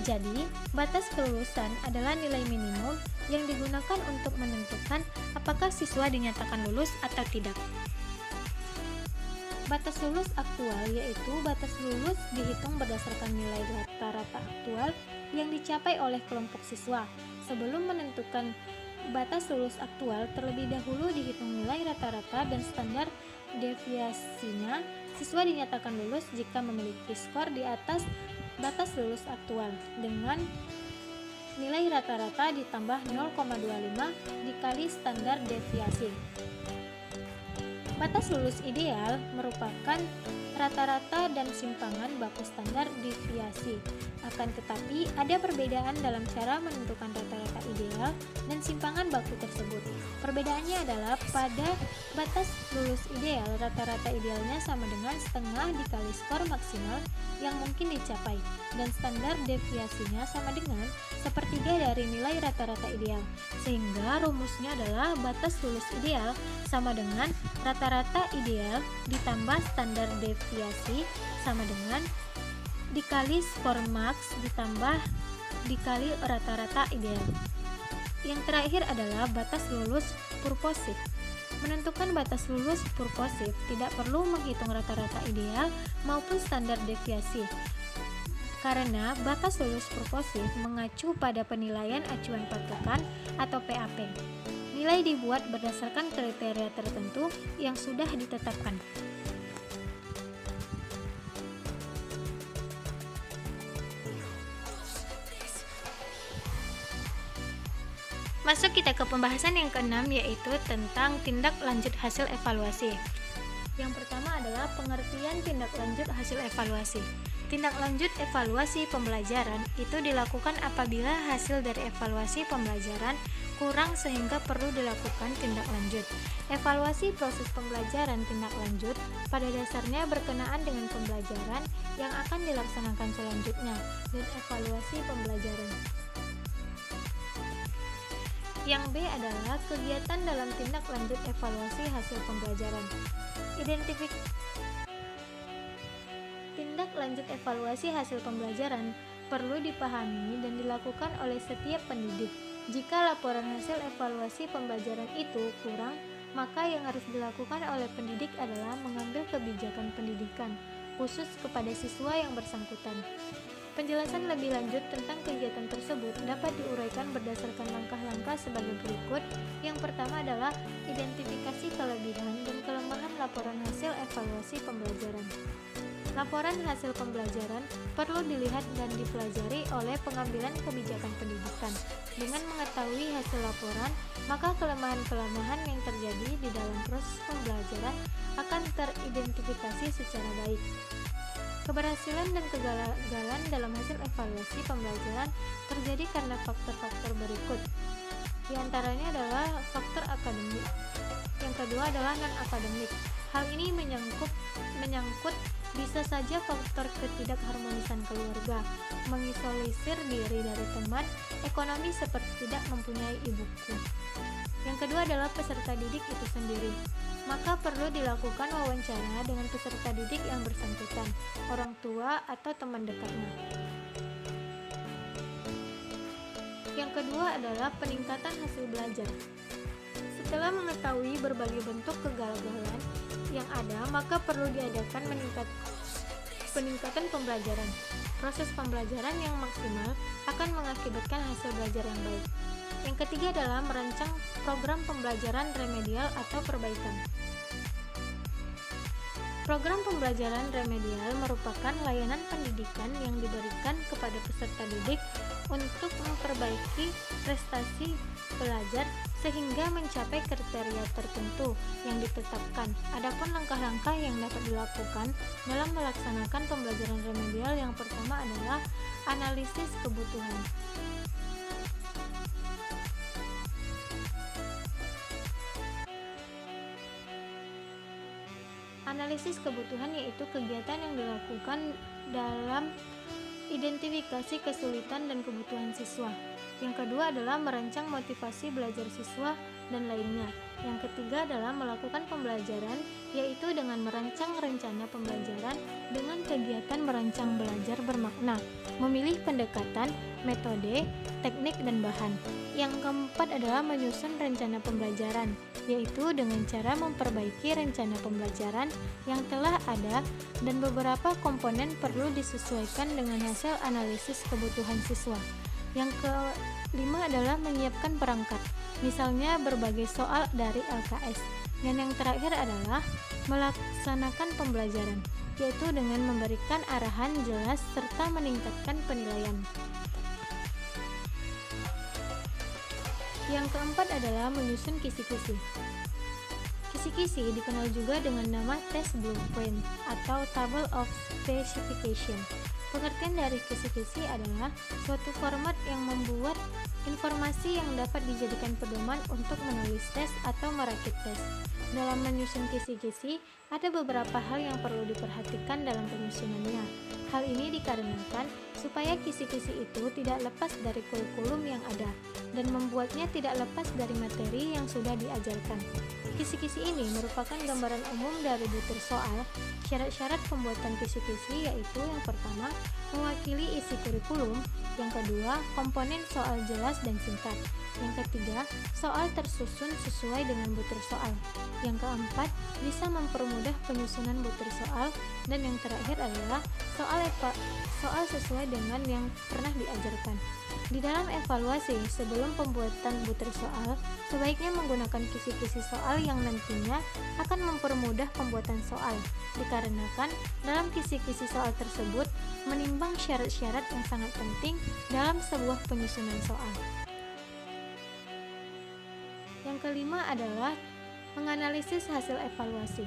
Jadi, batas kelulusan adalah nilai minimum yang digunakan untuk menentukan apakah siswa dinyatakan lulus atau tidak. Batas lulus aktual yaitu batas lulus dihitung berdasarkan nilai rata-rata aktual yang dicapai oleh kelompok siswa. Sebelum menentukan batas lulus aktual, terlebih dahulu dihitung nilai rata-rata dan standar deviasinya. Siswa dinyatakan lulus jika memiliki skor di atas batas lulus aktual dengan nilai rata-rata ditambah 0,25 dikali standar deviasi. Batas lulus ideal merupakan rata-rata dan simpangan baku standar deviasi. Akan tetapi, ada perbedaan dalam cara menentukan rata-rata ideal dan simpangan baku tersebut. Perbedaannya adalah pada batas lulus ideal, rata-rata idealnya sama dengan setengah dikali skor maksimal yang mungkin dicapai, dan standar deviasinya sama dengan sepertiga dari nilai rata-rata ideal. Sehingga rumusnya adalah batas lulus ideal sama dengan rata-rata ideal ditambah standar deviasi sama dengan dikali skor max ditambah dikali rata-rata ideal. Yang terakhir adalah batas lulus purposif. Menentukan batas lulus purposif tidak perlu menghitung rata-rata ideal maupun standar deviasi, karena batas lulus purposif mengacu pada penilaian acuan patokan atau PAP. Nilai dibuat berdasarkan kriteria tertentu yang sudah ditetapkan. Masuk kita ke pembahasan yang keenam, yaitu tentang tindak lanjut hasil evaluasi. Yang pertama adalah pengertian tindak lanjut hasil evaluasi. Tindak lanjut evaluasi pembelajaran itu dilakukan apabila hasil dari evaluasi pembelajaran kurang sehingga perlu dilakukan tindak lanjut. Evaluasi proses pembelajaran tindak lanjut pada dasarnya berkenaan dengan pembelajaran yang akan dilaksanakan selanjutnya dan evaluasi pembelajaran. Yang B adalah kegiatan dalam tindak lanjut evaluasi hasil pembelajaran. Tindak lanjut evaluasi hasil pembelajaran perlu dipahami dan dilakukan oleh setiap pendidik. Jika laporan hasil evaluasi pembelajaran itu kurang, maka yang harus dilakukan oleh pendidik adalah mengambil kebijakan pendidikan khusus kepada siswa yang bersangkutan. Penjelasan lebih lanjut tentang kegiatan tersebut dapat diuraikan berdasarkan langkah-langkah sebagai berikut. Yang pertama adalah identifikasi kelebihan dan kelemahan laporan hasil evaluasi pembelajaran. Laporan hasil pembelajaran perlu dilihat dan dipelajari oleh pengambilan kebijakan pendidikan. Dengan mengetahui hasil laporan, maka kelemahan-kelemahan yang terjadi di dalam proses pembelajaran akan teridentifikasi secara baik. Keberhasilan dan kegagalan dalam hasil evaluasi pembelajaran terjadi karena faktor-faktor berikut. Di antaranya adalah faktor akademik. Yang kedua adalah non-akademik. Hal ini menyangkut bisa saja faktor ketidakharmonisan keluarga, mengisolisir diri dari teman, ekonomi seperti tidak mempunyai ibuku. Yang kedua adalah peserta didik itu sendiri. Maka perlu dilakukan wawancara dengan peserta didik yang bersangkutan, orang tua atau teman dekatnya. Yang kedua adalah peningkatan hasil belajar. Setelah mengetahui berbagai bentuk kegagalan yang ada, maka perlu diadakan peningkatan pembelajaran. Proses pembelajaran yang maksimal akan mengakibatkan hasil belajar yang baik. Yang ketiga adalah merancang program pembelajaran remedial atau perbaikan. Program pembelajaran remedial merupakan layanan pendidikan yang diberikan kepada peserta didik untuk memperbaiki prestasi belajar sehingga mencapai kriteria tertentu yang ditetapkan. Adapun langkah-langkah yang dapat dilakukan dalam melaksanakan pembelajaran remedial yang pertama adalah analisis kebutuhan. Analisis kebutuhan yaitu kegiatan yang dilakukan dalam identifikasi kesulitan dan kebutuhan siswa. Yang kedua adalah merancang motivasi belajar siswa dan lainnya. Yang ketiga adalah melakukan pembelajaran, yaitu dengan merancang rencana pembelajaran dengan kegiatan merancang belajar bermakna, memilih pendekatan, metode, teknik, dan bahan. Yang keempat adalah menyusun rencana pembelajaran, yaitu dengan cara memperbaiki rencana pembelajaran yang telah ada dan beberapa komponen perlu disesuaikan dengan hasil analisis kebutuhan siswa. Yang kelima adalah menyiapkan perangkat, misalnya berbagai soal dari LKS. Dan yang terakhir adalah melaksanakan pembelajaran, yaitu dengan memberikan arahan jelas serta meningkatkan penilaian. Yang keempat adalah menyusun kisi-kisi. Kisi-kisi dikenal juga dengan nama test blueprint atau table of specification. Pengertian dari kisi-kisi adalah suatu format yang membuat informasi yang dapat dijadikan pedoman untuk menulis tes atau merakit tes. Dalam menyusun kisi-kisi, ada beberapa hal yang perlu diperhatikan dalam penyusunannya. Hal ini dikarenakan supaya kisi-kisi itu tidak lepas dari kurikulum yang ada dan membuatnya tidak lepas dari materi yang sudah diajarkan. Kisi-kisi ini merupakan gambaran umum dari butir soal. Syarat-syarat pembuatan kisi-kisi yaitu yang pertama, mewakili isi kurikulum, yang kedua, komponen soal jelas dan singkat, yang ketiga, soal tersusun sesuai dengan butir soal, yang keempat, bisa mempermudah penyusunan butir soal, dan yang terakhir adalah soal sesuai dengan yang pernah diajarkan. Di dalam evaluasi sebelum pembuatan butir soal, sebaiknya menggunakan kisi-kisi soal yang nantinya akan mempermudah pembuatan soal, dikarenakan dalam kisi-kisi soal tersebut menimbang syarat-syarat yang sangat penting dalam sebuah penyusunan soal. Yang kelima adalah menganalisis hasil evaluasi.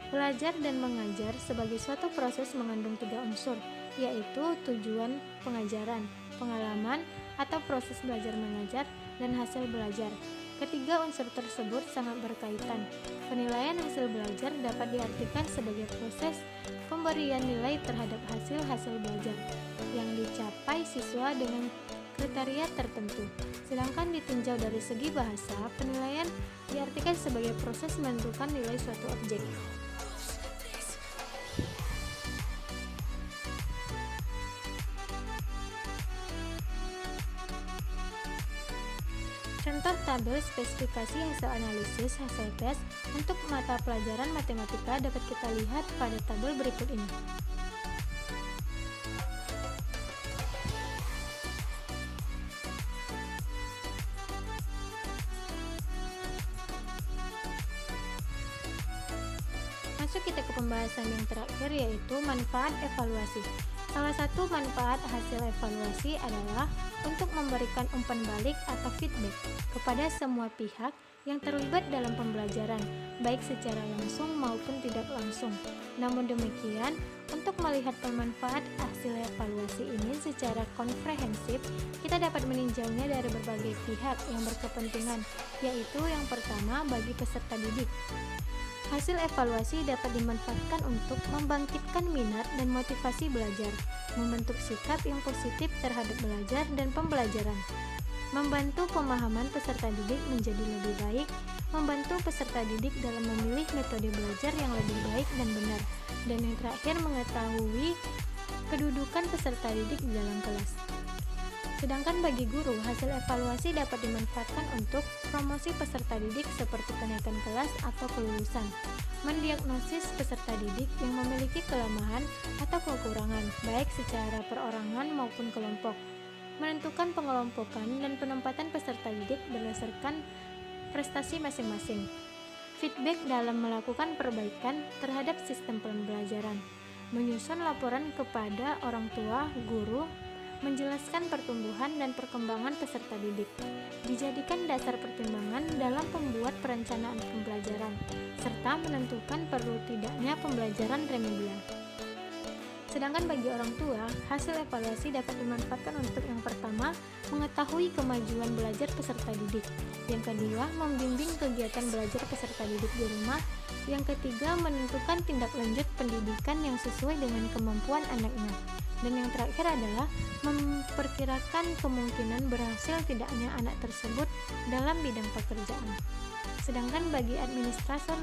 Belajar dan mengajar sebagai suatu proses mengandung 3 unsur, yaitu tujuan pengajaran, pengalaman atau proses belajar mengajar, dan hasil belajar. Ketiga unsur tersebut sangat berkaitan. Penilaian hasil belajar dapat diartikan sebagai proses pemberian nilai terhadap hasil belajar yang dicapai siswa dengan kriteria tertentu. Sedangkan ditinjau dari segi bahasa, penilaian diartikan sebagai proses menentukan nilai suatu objek. Contoh tabel spesifikasi hasil analisis hasil tes untuk mata pelajaran matematika dapat kita lihat pada tabel berikut ini. Masuk kita ke pembahasan yang terakhir, yaitu manfaat evaluasi. Salah satu manfaat hasil evaluasi adalah untuk memberikan umpan balik atau feedback kepada semua pihak yang terlibat dalam pembelajaran, baik secara langsung maupun tidak langsung. Namun demikian, untuk melihat pemanfaat hasil evaluasi ini secara komprehensif, kita dapat meninjaunya dari berbagai pihak yang berkepentingan, yaitu yang pertama bagi peserta didik. Hasil evaluasi dapat dimanfaatkan untuk membangkitkan minat dan motivasi belajar, membentuk sikap yang positif terhadap belajar dan pembelajaran, membantu pemahaman peserta didik menjadi lebih baik, membantu peserta didik dalam memilih metode belajar yang lebih baik dan benar, dan yang terakhir mengetahui kedudukan peserta didik di dalam kelas. Sedangkan bagi guru, hasil evaluasi dapat dimanfaatkan untuk promosi peserta didik seperti kenaikan kelas atau kelulusan, mendiagnosis peserta didik yang memiliki kelemahan atau kekurangan, baik secara perorangan maupun kelompok, menentukan pengelompokan dan penempatan peserta didik berdasarkan prestasi masing-masing, feedback dalam melakukan perbaikan terhadap sistem pembelajaran, menyusun laporan kepada orang tua, guru, menjelaskan pertumbuhan dan perkembangan peserta didik, dijadikan dasar pertimbangan dalam pembuat perencanaan pembelajaran, serta menentukan perlu tidaknya pembelajaran remedial. Sedangkan bagi orang tua, hasil evaluasi dapat dimanfaatkan untuk yang pertama, mengetahui kemajuan belajar peserta didik, yang kedua, membimbing kegiatan belajar peserta didik di rumah, yang ketiga, menentukan tindak lanjut pendidikan yang sesuai dengan kemampuan anaknya, dan yang terakhir adalah memperkirakan kemungkinan berhasil tidaknya anak tersebut dalam bidang pekerjaan. Sedangkan bagi administrator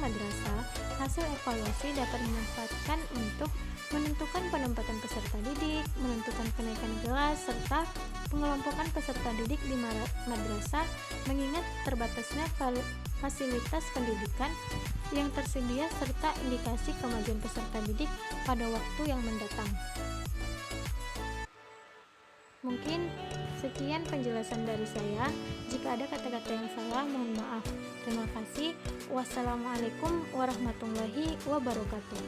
madrasah, hasil evaluasi dapat dimanfaatkan untuk menentukan penempatan peserta didik, menentukan kenaikan kelas, serta pengelompokan peserta didik di madrasah, mengingat terbatasnya fasilitas pendidikan yang tersedia serta indikasi kemajuan peserta didik pada waktu yang mendatang. Mungkin sekian penjelasan dari saya. Jika ada kata-kata yang salah, mohon maaf. Terima kasih. Wassalamualaikum warahmatullahi wabarakatuh.